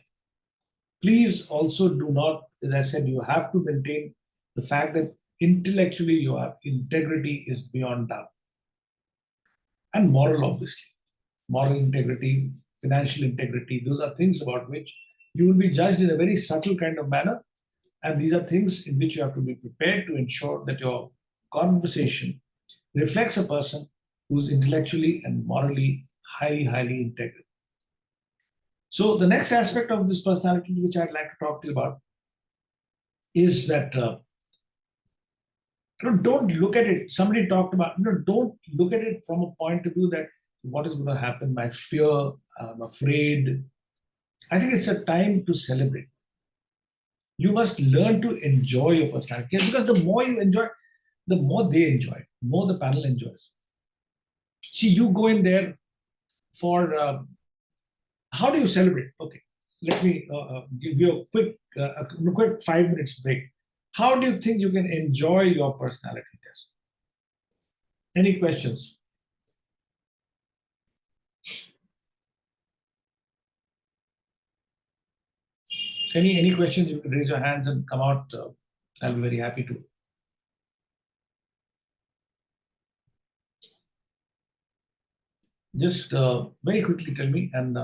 Please also do not, as I said, you have to maintain the fact that intellectually your integrity is beyond doubt. And moral, obviously. Moral integrity, financial integrity. Those are things about which you will be judged in a very subtle kind of manner. And these are things in which you have to be prepared to ensure that your conversation reflects a person who's intellectually and morally highly integral. So the next aspect of this personality which I'd like to talk to you about is that don't look at it. Somebody talked about, don't look at it from a point of view that what is going to happen, my fear, I'm afraid. I think it's a time to celebrate. You must learn to enjoy your personality, because the more you enjoy, the more they enjoy, the more the panel enjoys. See, you go in there for, how do you celebrate? Okay, let me give you a quick 5 minutes break. How do you think you can enjoy your personality test? Any questions? Any questions? You can raise your hands and come out. I'll be very happy to. Just very quickly tell me. And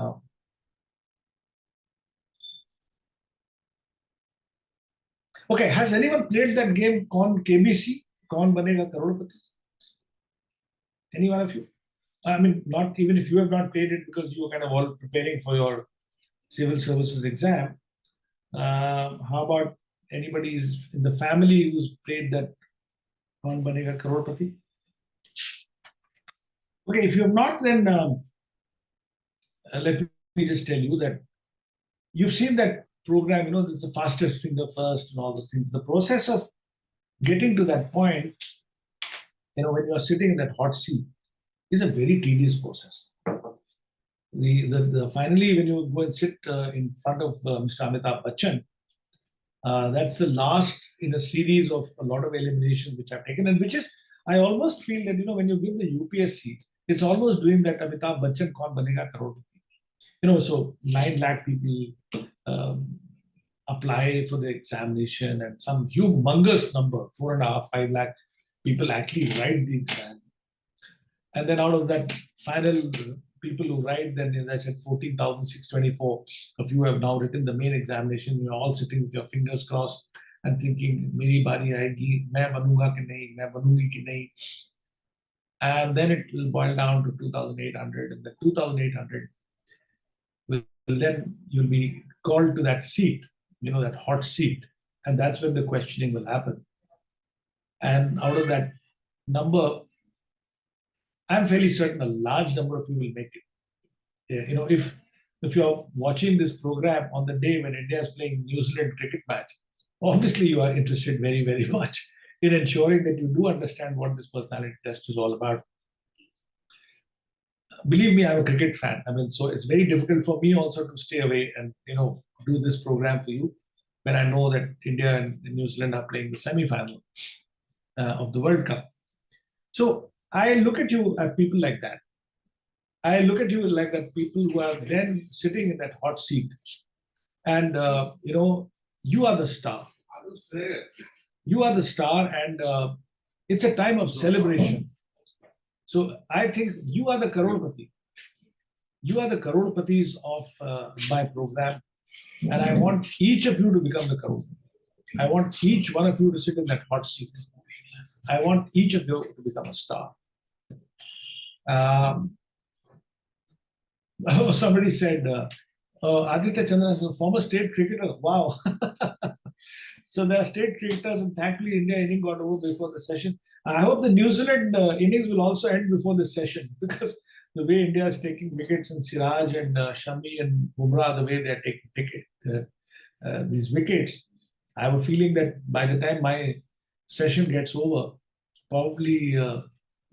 okay, has anyone played that game called KBC? Kaun Banega Crorepati? Any one of you? I mean, not even if you have not played it, because you are kind of all preparing for your civil services exam. How about anybody in the family who's played that Kaun Banega Crorepati? Okay, if you have not, then let me just tell you that you've seen that program, it's the fastest finger first and all those things. The process of getting to that point, when you're sitting in that hot seat, is a very tedious process. Finally, when you go and sit in front of Mr. Amitabh Bachchan, that's the last in a series of a lot of eliminations which I've taken, and which is, I almost feel that, when you give the UPSC, it's almost doing that Amitabh Bachchan Kaun Banega Crorepati. So 9 lakh people apply for the examination, and some humongous number, 4.5, 5 lakh people actually write the exam. And then out of that final people who write, then as I said, 14,624 of you have now written the main examination. You're all sitting with your fingers crossed and thinking, "Meri bari aayegi, main banunga ki nahi, main banungi ki nahi." And then it will boil down to 2,800, and the 2,800 then you'll be called to that seat, that hot seat, and that's when the questioning will happen. And out of that number, I'm fairly certain a large number of you will make it. If you're watching this program on the day when India is playing New Zealand cricket match, obviously you are interested very, very much in ensuring that you do understand what this personality test is all about. Believe me, I'm a cricket fan. I mean, so it's very difficult for me also to stay away and, do this program for you when I know that India and New Zealand are playing the semi-final of the World Cup. So I look at you at people like that. I look at you like that people who are then sitting in that hot seat. And, you are the star. I will say it. You are the star, and it's a time of celebration. So I think you are the Crorepati. You are the Crorepatis of my program. And I want each of you to become the Crorepati. I want each one of you to sit in that hot seat. I want each of you to become a star. Somebody said, Aditya Chandran is a former state cricketer. Wow. So there are state cricketers, and thankfully India inning got over before the session. I hope the New Zealand innings will also end before this session, because the way India is taking wickets, and Siraj and Shami and Bumrah, the way they are taking these wickets, I have a feeling that by the time my session gets over, probably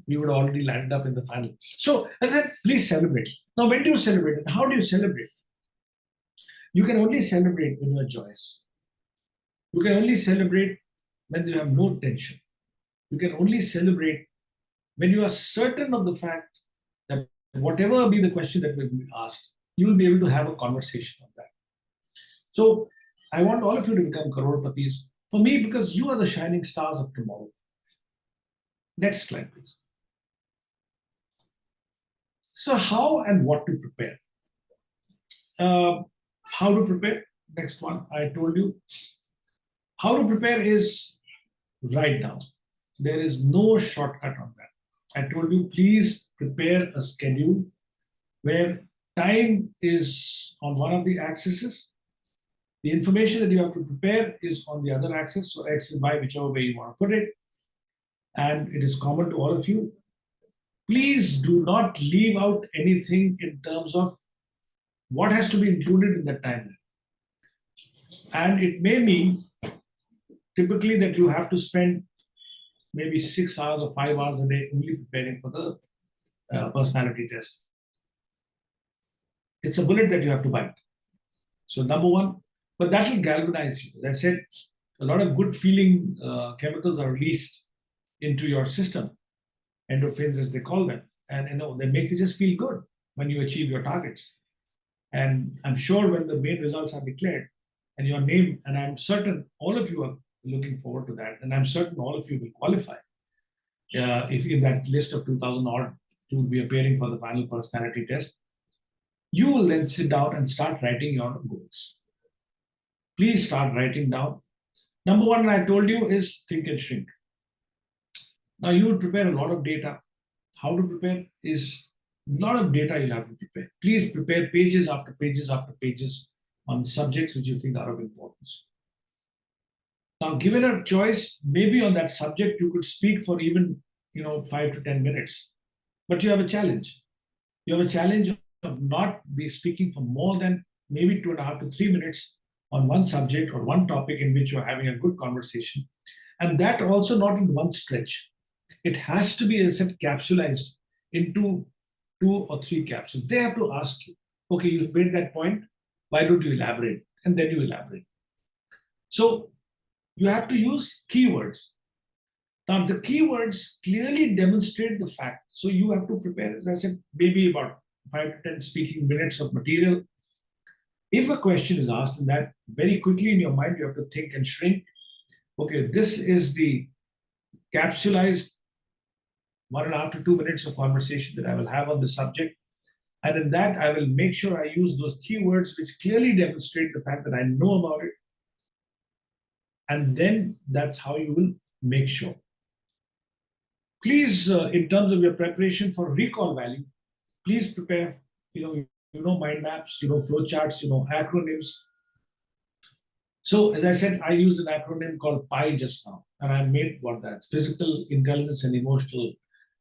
we would already land up in the final. So as I said, please celebrate. Now, when do you celebrate and how do you celebrate? You can only celebrate when you are joyous. You can only celebrate when you have no tension. You can only celebrate when you are certain of the fact that whatever be the question that will be asked, you will be able to have a conversation on that. So I want all of you to become Crorepatis. For me, because you are the shining stars of tomorrow. Next slide, please. So how and what to prepare? How to prepare? Next one, I told you. How to prepare is write down. There is no shortcut on that. I told you, please prepare a schedule where time is on one of the axes. The information that you have to prepare is on the other axis, so X and Y, whichever way you want to put it. And it is common to all of you. Please do not leave out anything in terms of what has to be included in the timeline. And it may mean typically that you have to spend maybe 6 hours or 5 hours a day only preparing for the personality test. It's a bullet that you have to bite. So number one, but that will galvanize you. As I said, a lot of good feeling chemicals are released into your system, endorphins as they call them, and they make you just feel good when you achieve your targets. And I'm sure when the main results are declared and your name, and I'm certain all of you are looking forward to that, and I'm certain all of you will qualify. If in that list of 2,000 odd who will be appearing for the final personality test, you will then sit down and start writing your goals. Please start writing down. Number one, I told you, is think and shrink. Now you will prepare a lot of data. How to prepare is a lot of data you'll have to prepare. Please prepare pages after pages after pages on subjects which you think are of importance. Now, given a choice, maybe on that subject you could speak for even 5 to 10 minutes, but you have a challenge. You have a challenge of not be speaking for more than maybe 2.5 to 3 minutes on one subject or one topic in which you're having a good conversation, and that also not in one stretch. It has to be, as I said, capsulized into 2 or 3 capsules. They have to ask you, okay, you've made that point, why don't you elaborate? And then you elaborate. So you have to use keywords. Now, the keywords clearly demonstrate the fact. So you have to prepare, as I said, maybe about 5 to 10 speaking minutes of material. If a question is asked, in that very quickly in your mind, you have to think and shrink. Okay, this is the capsulized 1.5 to 2 minutes of conversation that I will have on the subject. And in that, I will make sure I use those keywords which clearly demonstrate the fact that I know about it. And then that's how you will make sure. Please, in terms of your preparation for recall value, please prepare, mind maps, flow charts, acronyms. So as I said, I used an acronym called PI just now, and I made what that's physical intelligence and emotional,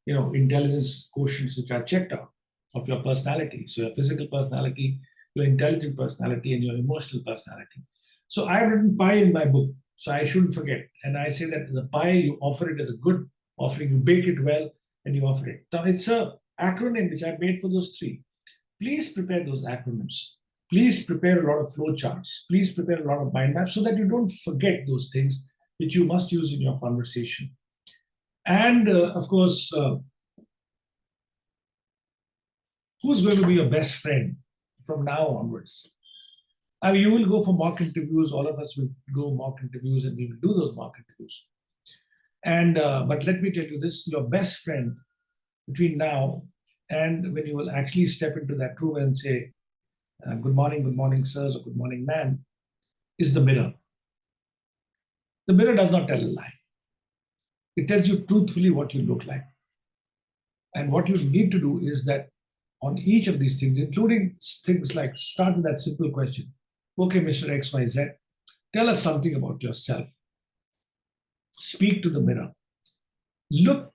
intelligence quotients which are checked out of your personality. So your physical personality, your intelligent personality, and your emotional personality. So I've written PI in my book, so I shouldn't forget. And I say that the PI, you offer it as a good offering, you bake it well, and you offer it. Now it's a acronym which I made for those 3. Please prepare those acronyms. Please prepare a lot of flow charts. Please prepare a lot of mind maps so that you don't forget those things which you must use in your conversation. And of course, who's going to be your best friend from now onwards? I mean, you will go for mock interviews. All of us will go mock interviews, and we will do those mock interviews. And but let me tell you this: your best friend between now and when you will actually step into that room and say, good morning, sirs, or good morning, ma'am, is the mirror. The mirror does not tell a lie. It tells you truthfully what you look like. And what you need to do is that on each of these things, including things like start with that simple question. Okay, Mr. XYZ, tell us something about yourself. Speak to the mirror. Look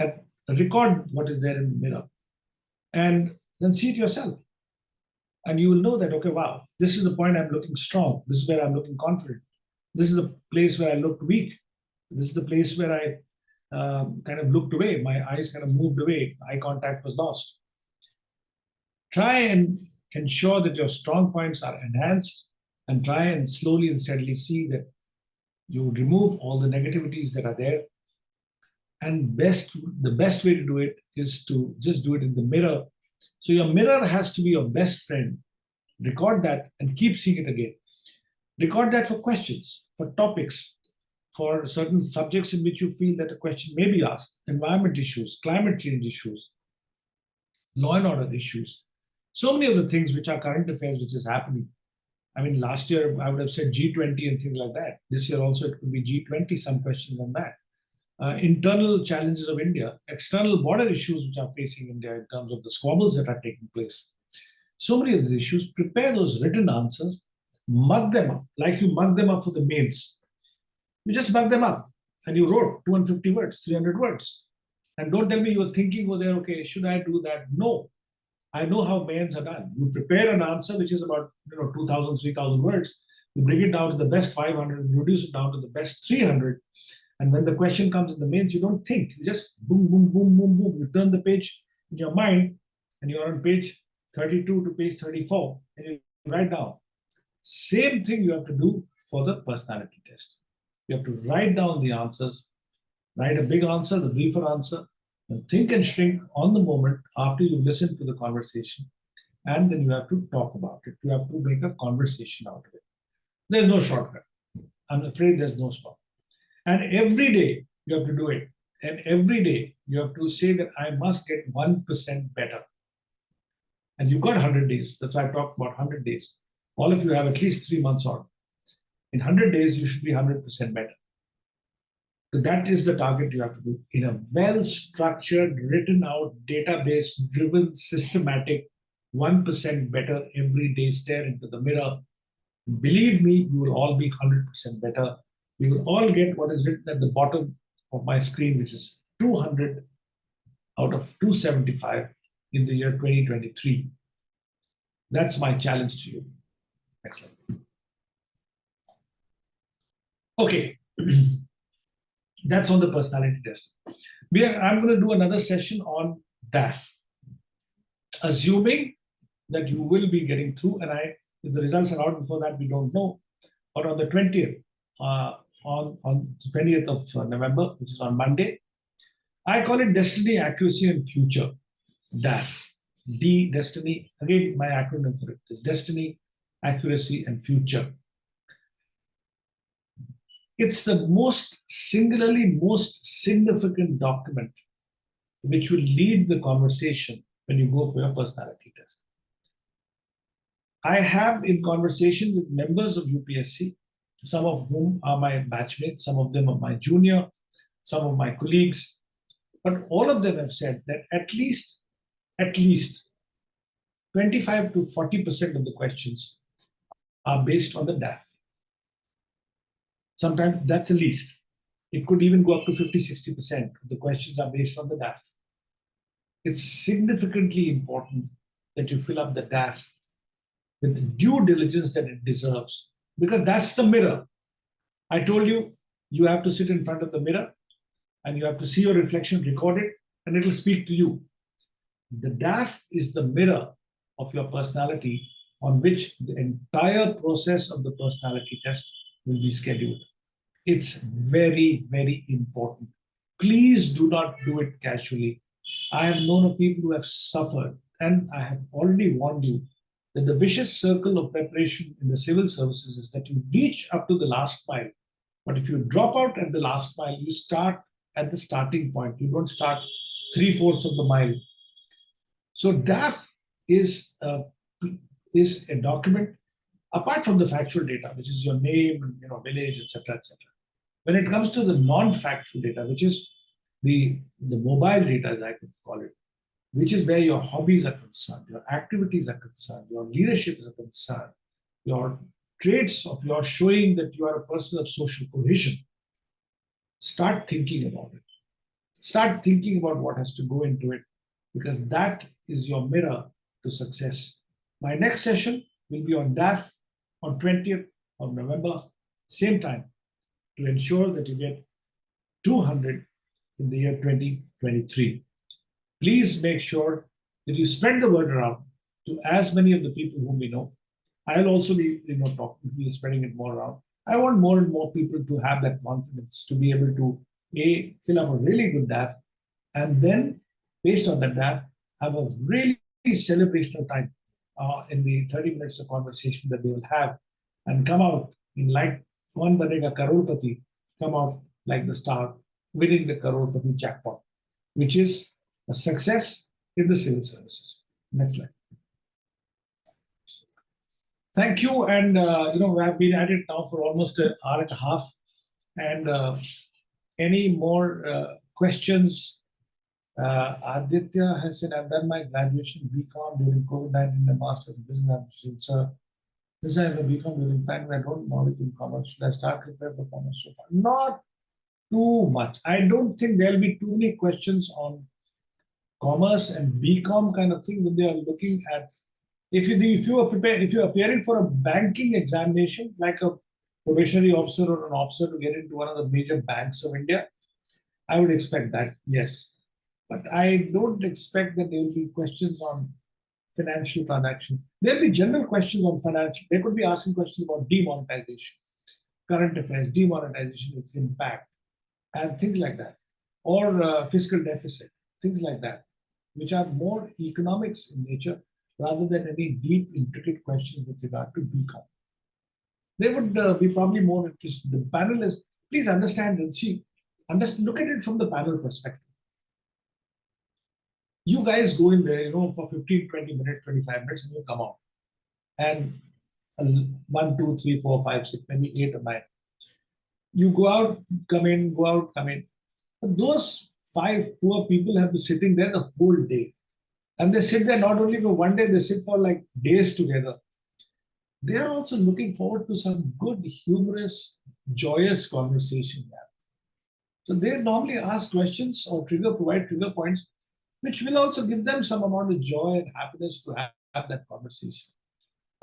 at, record what is there in the mirror, and then see it yourself. And you will know that, okay, wow, this is the point I'm looking strong. This is where I'm looking confident. This is the place where I looked weak. This is the place where I kind of looked away. My eyes kind of moved away. Eye contact was lost. Try and ensure that your strong points are enhanced, and try and slowly and steadily see that you remove all the negativities that are there. And the best way to do it is to just do it in the mirror. So your mirror has to be your best friend. Record that and keep seeing it again. Record that for questions, for topics, for certain subjects in which you feel that a question may be asked. Environment issues, climate change issues, law and order issues. So many of the things which are current affairs, which is happening. I mean, last year I would have said G20 and things like that. This year also it could be G20, some questions on that. Internal challenges of India, external border issues which are facing India in terms of the squabbles that are taking place. So many of these issues, prepare those written answers, mug them up, like you mug them up for the mains. You just mug them up and you wrote 250 words, 300 words. And don't tell me you're thinking over there, okay, should I do that? No. I know how mains are done. You prepare an answer which is about 2,000, 3,000 words. You bring it down to the best 500, reduce it down to the best 300. And when the question comes in the mains, you don't think. You just boom, boom, boom, boom, boom. You turn the page in your mind and you're on page 32 to page 34 and you write down. Same thing you have to do for the personality test. You have to write down the answers, write a big answer, the briefer answer, and think and shrink on the moment after you listen to the conversation. And then you have to talk about it. You have to make a conversation out of it. There's no shortcut. I'm afraid there's no spot. And every day you have to do it. And every day you have to say that I must get 1% better. And you've got 100 days. That's why I talked about 100 days. All of you have at least 3 months on. In 100 days, you should be 100% better. So that is the target you have to do in a well-structured, written out, database-driven, systematic, 1% better every day. Stare into the mirror. Believe me, you will all be 100% better. You will all get what is written at the bottom of my screen, which is 200 out of 275 in the year 2023. That's my challenge to you. Next slide. Okay. That's on the personality test. I'm going to do another session on DAF, assuming that you will be getting through. And if the results are out before that, we don't know. But on the 20th, on the 20th of November, which is on Monday, I call it Destiny, Accuracy, and Future. DAF. D, Destiny. Again, my acronym for it is Destiny, Accuracy, and Future. It's the singularly most significant document which will lead the conversation when you go for your personality test. I have in conversation with members of UPSC, some of whom are my batchmates, some of them are my junior, some of my colleagues, but all of them have said that at least 25 to 40% of the questions are based on the DAF. Sometimes that's the least. It could even go up to 50-60% of the questions are based on the DAF. It's significantly important that you fill up the DAF with the due diligence that it deserves, because that's the mirror. I told you, you have to sit in front of the mirror and you have to see your reflection recorded and it will speak to you. The DAF is the mirror of your personality on which the entire process of the personality test will be scheduled. It's very, very important. Please do not do it casually. I have known of people who have suffered, and I have already warned you that the vicious circle of preparation in the civil services is that you reach up to the last mile. But if you drop out at the last mile, you start at the starting point. You don't start 3/4 of the mile. So DAF is a document, apart from the factual data, which is your name, village, etc., etc. When it comes to the non-factual data, which is the mobile data, as I could call it, which is where your hobbies are concerned, your activities are concerned, your leadership is concerned, your traits of your showing that you are a person of social cohesion. Start thinking about it. Start thinking about what has to go into it, because that is your mirror to success. My next session will be on DAF on 20th of November, same time, to ensure that you get 200 in the year 2023. Please make sure that you spread the word around to as many of the people whom we know. I'll also be, spreading it more around. I want more and more people to have that confidence to be able to fill up a really good DAF, and then based on that DAF, have a really celebrational time in the 30 minutes of conversation that they will have, and come out in like Kaun Banega Crorepati, come out like the star, winning the Crorepati jackpot, which is a success in the civil services. Next slide. Thank you. And, I've been at it now for almost an hour and a half. And any more questions? Aditya has said, I've done my graduation BCom during COVID-19 and Master's in Business Administration. Sir, this I have a BCom during time I don't know knowledge in commerce. Should I start preparing for commerce so far? Not too much. I don't think there'll be too many questions on commerce and BCom kind of thing when they are looking at. If you're appearing for a banking examination, like a probationary officer or an officer to get into one of the major banks of India, I would expect that, yes. But I don't expect that there will be questions on financial transaction. There'll be general questions on financial. They could be asking questions about demonetization, current affairs, demonetization, its impact, and things like that, or fiscal deficit, things like that, which are more economics in nature rather than any deep, intricate questions with regard to BCom. They would be probably more interested. The panelists, please understand and see, look at it from the panel perspective. You guys go in there, for 15, 20 minutes, 25 minutes, and you come out. And 1, 2, 3, 4, 5, 6, maybe 8 or 9. You go out, come in, go out, come in. But those 5 poor people have been sitting there the whole day. And they sit there not only for one day, they sit for like days together. They are also looking forward to some good, humorous, joyous conversation. So they normally ask questions or provide trigger points, which will also give them some amount of joy and happiness to have that conversation.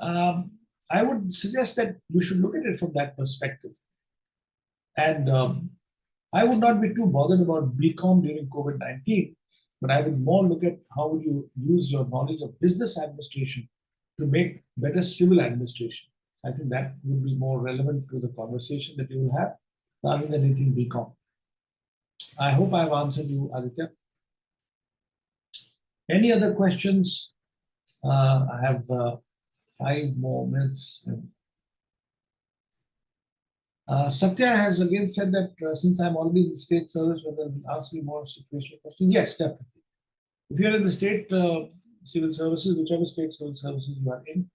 I would suggest that you should look at it from that perspective. And I would not be too bothered about BCom during COVID-19, but I would more look at how would you use your knowledge of business administration to make better civil administration. I think that would be more relevant to the conversation that you will have rather than anything BCom. I hope I've answered you, Aditya. Any other questions? I have 5 more minutes. Satya has again said that since I'm already in the state service, whether they'll ask me more situational questions. Yes, definitely. If you're in the state civil services, whichever state civil services you are in,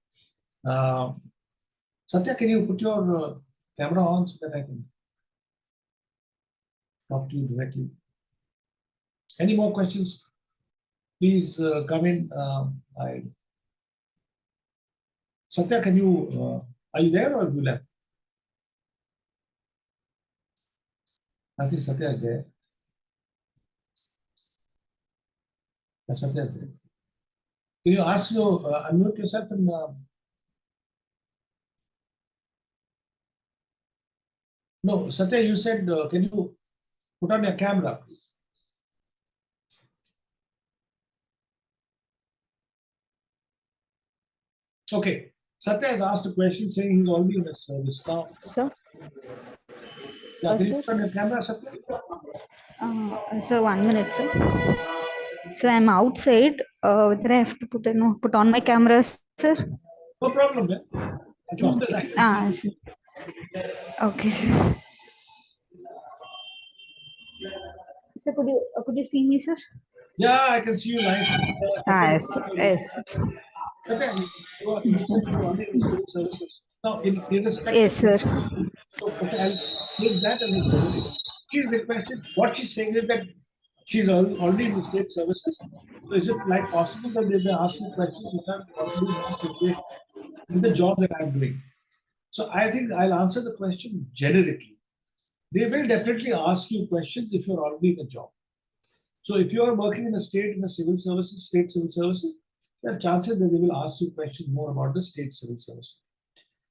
Satya, can you put your camera on so that I can talk to you directly? Any more questions? Please come in. Satya, can you, are you there or have you left? I think Satya is there. Satya is there. Can you ask you, unmute yourself and no, Satya, you said, can you put on your camera, please? Okay. Satya has asked a question saying he's already in the service now. Sir? Yeah, can you put on your camera, Satya? So 1 minute, sir. So I'm outside. Whether I have to put on my camera, sir? No problem, man. As long as I can see. Okay, sir. Sir, could you see me, sir? Yeah, I can see you live. Yes, yes. Satya, you said you are already in the civil services. Now, irrespective. Yes, sir. So, okay, I'll take that as a general. She's requested, what she's saying is that she's already in the state services. So is it like possible that they've been asking questions which are possibly more situation in the job that I'm doing? So I think I'll answer the question generically. They will definitely ask you questions if you're already in a job. So if you are working in a state, in the civil services, state civil services, there are chances that they will ask you questions more about the state civil service.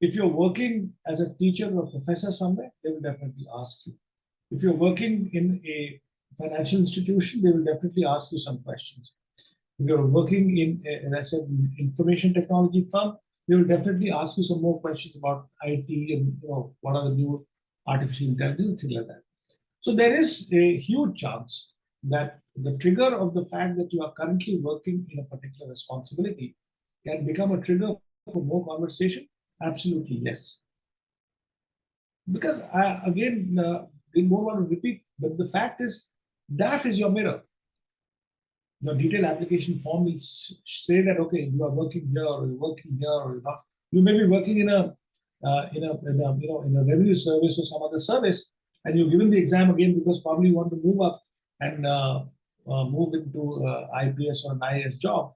If you're working as a teacher or a professor somewhere, they will definitely ask you. If you're working in a financial institution, they will definitely ask you some questions. If you're working in, as I said, information technology firm, they will definitely ask you some more questions about IT and what are the new artificial intelligence and things like that. So there is a huge chance that the trigger of the fact that you are currently working in a particular responsibility can become a trigger for more conversation. Absolutely, yes. Because again, we don't want to repeat, but the fact is, DAF is your mirror. Your detailed application form will say that, okay, you are working here or you're working here or you're not. You may be working in a revenue service or some other service, and you're given the exam again because probably you want to move up and move into IPS or an IAS job.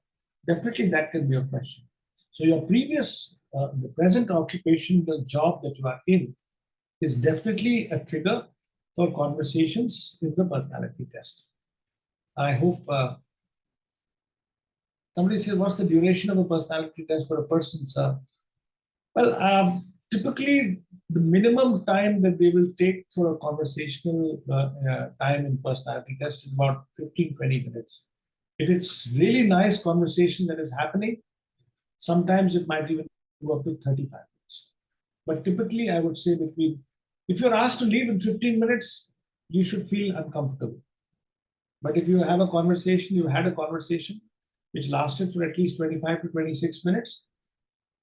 Definitely that can be a question. So your previous, the present occupation, the job that you are in, is definitely a trigger for conversations in the personality test. I hope somebody says, what's the duration of a personality test for a person, sir? Well, typically the minimum time that they will take for a conversational time in personality test is about 15-20 minutes. If it's really nice conversation that is happening, sometimes it might even go up to 35 minutes. But typically I would say if you're asked to leave in 15 minutes, you should feel uncomfortable. But if you have a conversation, you had a conversation which lasted for at least 25 to 26 minutes,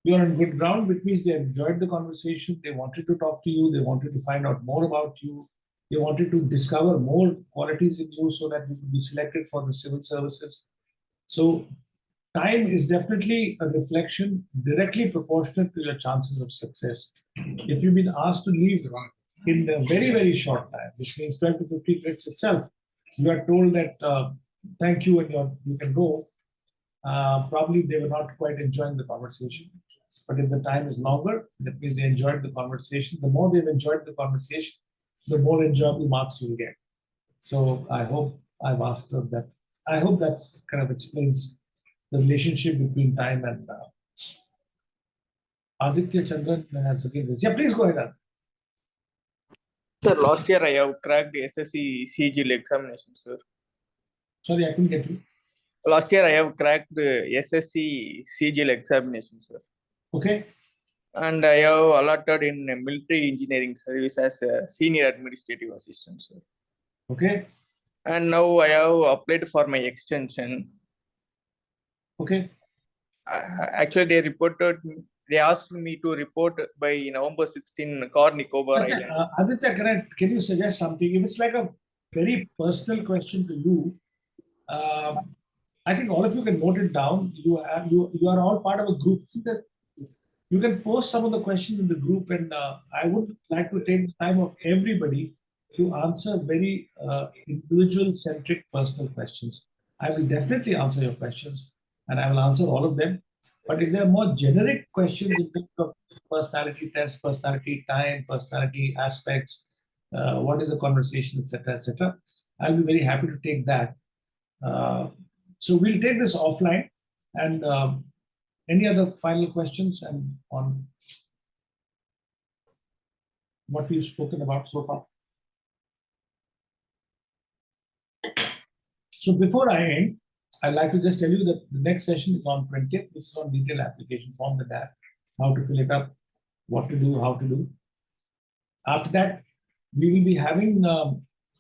you're on good ground, which means they enjoyed the conversation, they wanted to talk to you, they wanted to find out more about you, they wanted to discover more qualities in you so that you could be selected for the civil services. So time is definitely a reflection directly proportionate to your chances of success. If you've been asked to leave in a very, very short time, which means 12 to 15 minutes itself, you are told that thank you and you can go, probably they were not quite enjoying the conversation. But if the time is longer, that means they enjoyed the conversation. The more they've enjoyed the conversation, the more enjoyable marks you will get. So I hope I've asked her that. I hope that kind of explains the relationship between time and Aditya Chandran has again raised. Yeah, please go ahead. Sir, last year I have cracked SSE CGL examination, sir. Sorry, I couldn't get you. Last year I have cracked the SSE CGL examination, sir. Okay. And I have allotted in military engineering service as a senior administrative assistant, sir. Okay. And now I have applied for my extension. Okay. Actually, they asked me to report by November 16, Car Nicobar Island. Aditya, can you suggest something? If it's like a very personal question to you, I think all of you can note it down. You are all part of a group. You can post some of the questions in the group, and I would like to take the time of everybody to answer very individual-centric personal questions. I will definitely answer your questions, and I will answer all of them. But if there are more generic questions in terms of personality test, personality time, personality aspects, what is a conversation, etc., I'll be very happy to take that. So we'll take this offline. And any other final questions and on what we've spoken about so far? So before I end, I'd like to just tell you that the next session is on 20th, which is on detailed application form, the DAF, how to fill it up, what to do, how to do. After that, we will be having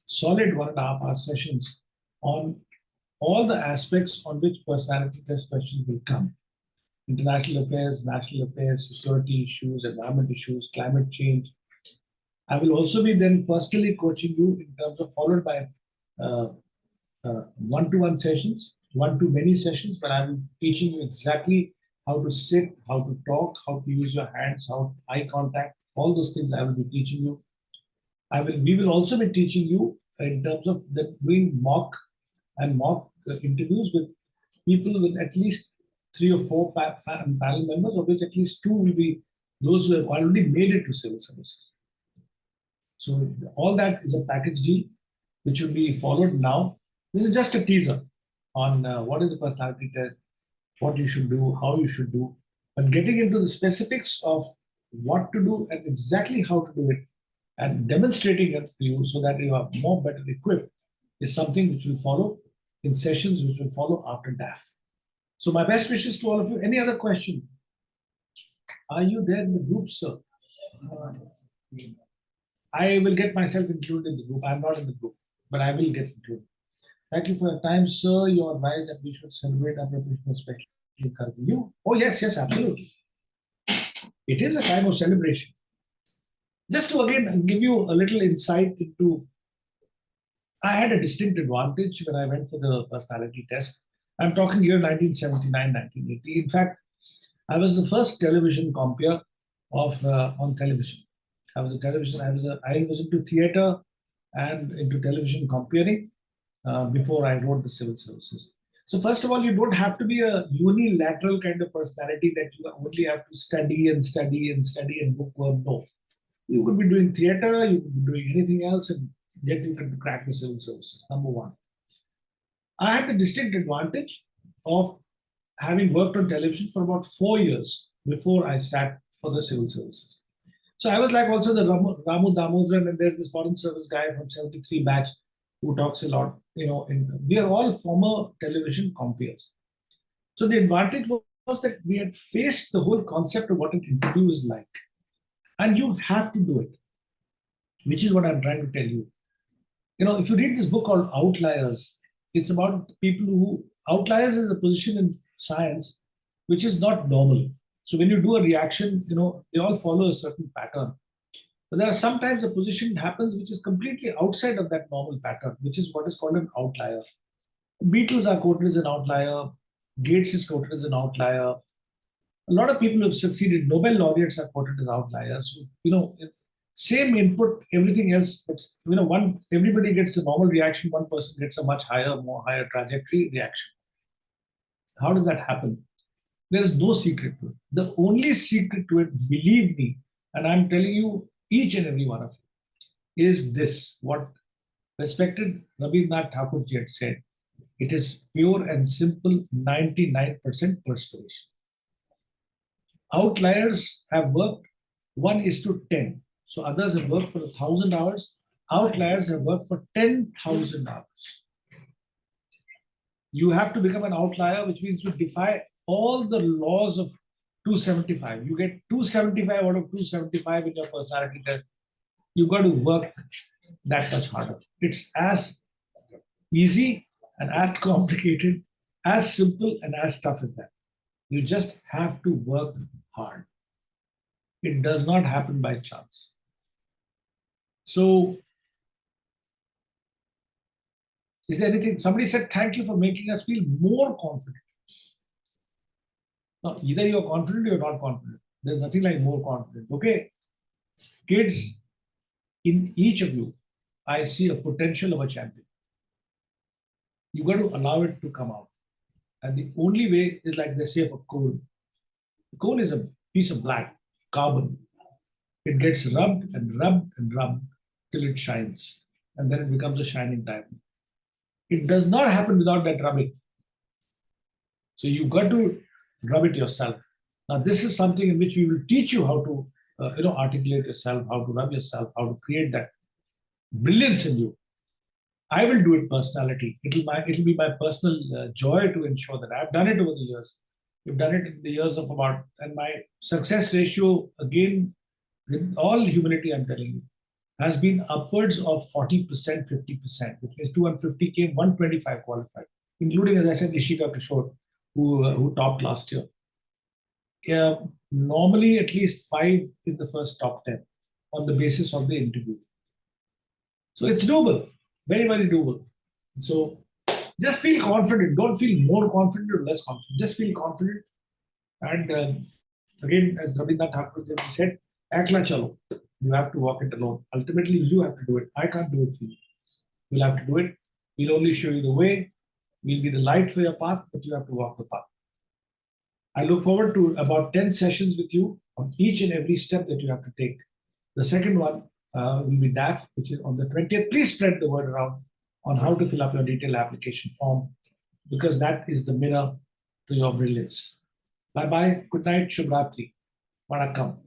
solid 1.5 hour sessions on all the aspects on which personality test questions will come. International affairs, national affairs, security issues, environment issues, climate change. I will also be then personally coaching you in terms of followed by one-to-one sessions, one-to-many sessions, but I will be teaching you exactly how to sit, how to talk, how to use your hands, how eye contact, all those things I will be teaching you. We will also be teaching you in terms of doing mock interviews with people with at least 3 or 4 panel members, of which at least 2 will be those who have already made it to civil services. So all that is a package deal, which will be followed now. This is just a teaser on what is the personality test, what you should do, how you should do, but getting into the specifics of what to do and exactly how to do it and demonstrating it to you so that you are more better equipped is something which will follow in sessions which will follow after DAF. So my best wishes to all of you. Any other question? Are you there in the group, sir? I will get myself included in the group. I'm not in the group, but I will get included. Thank you for your time, sir. You are right that we should celebrate our professional specialty. You? Oh, yes, absolutely. It is a time of celebration. Just to again give you a little insight into, I had a distinct advantage when I went for the personality test. I'm talking year 1979, 1980. In fact, I was the first television compeer of on television. I was into theatre and into television compeering before I wrote the civil services. So first of all, you don't have to be a unilateral kind of personality that you only have to study and study and study and bookworm. No, you could be doing theatre, you could be doing anything else, and yet you can crack the civil services. Number one, I had the distinct advantage of having worked on television for about 4 years before I sat for the civil services. So I was like also the Ramu Damodaran, and there's this foreign service guy from 73 batch who talks a lot, we are all former television compeers. So the advantage was that we had faced the whole concept of what an interview is like. And you have to do it, which is what I'm trying to tell you. If you read this book called Outliers, it's about people who, outliers is a position in science which is not normal. So when you do a reaction, they all follow a certain pattern. But there are sometimes a position happens which is completely outside of that normal pattern, which is what is called an outlier. Beatles are quoted as an outlier. Gates is quoted as an outlier. A lot of people who have succeeded, Nobel laureates are quoted as outliers. Same input, everything else, but everybody gets a normal reaction, one person gets a much higher trajectory reaction. How does that happen? There is no secret to it. The only secret to it, believe me, and I'm telling you, each and every one of you, is this, what respected Rabindranath Tagore had said. It is pure and simple 99% perspiration. Outliers have worked 1:10. So others have worked for 1,000 hours. Outliers have worked for 10,000 hours. You have to become an outlier, which means you defy all the laws of 275. You get 275 out of 275 in your personality test. You've got to work that much harder. It's as easy and as complicated, as simple and as tough as that. You just have to work hard. It does not happen by chance. So, is there anything? Somebody said, thank you for making us feel more confident. Now, either you're confident or you're not confident. There's nothing like more confident. Okay. Kids, in each of you, I see a potential of a champion. You got to allow it to come out. And the only way is like they say of a coal. The coal is a piece of black carbon. It gets rubbed and rubbed and rubbed till it shines. And then it becomes a shining diamond. It does not happen without that rubbing. So you've got to rub it yourself. Now, this is something in which we will teach you how to articulate yourself, how to rub yourself, how to create that brilliance in you. I will do it personality. It'll be my personal joy to ensure that I've done it over the years. We've done it in the years of and my success ratio, again, with all humility, I'm telling you, has been upwards of 40%, 50%, which means 250 came, 125 qualified, including, as I said, Ishika Kishore, who topped last year. Normally, at least 5 in the first top 10 on the basis of the interview. So it's doable, very, very doable. So just feel confident. Don't feel more confident or less confident. Just feel confident. And again, as Rabindranath Tagore said, Akla chalo. You have to walk it alone. Ultimately, you have to do it. I can't do it for you. You'll have to do it. We'll only show you the way. We'll be the light for your path, but you have to walk the path. I look forward to about 10 sessions with you on each and every step that you have to take. The second one will be DAF, which is on the 20th. Please spread the word around on how to fill up your detailed application form, because that is the mirror to your brilliance. Bye-bye. Good night. Shubh Ratri. Vanakkam.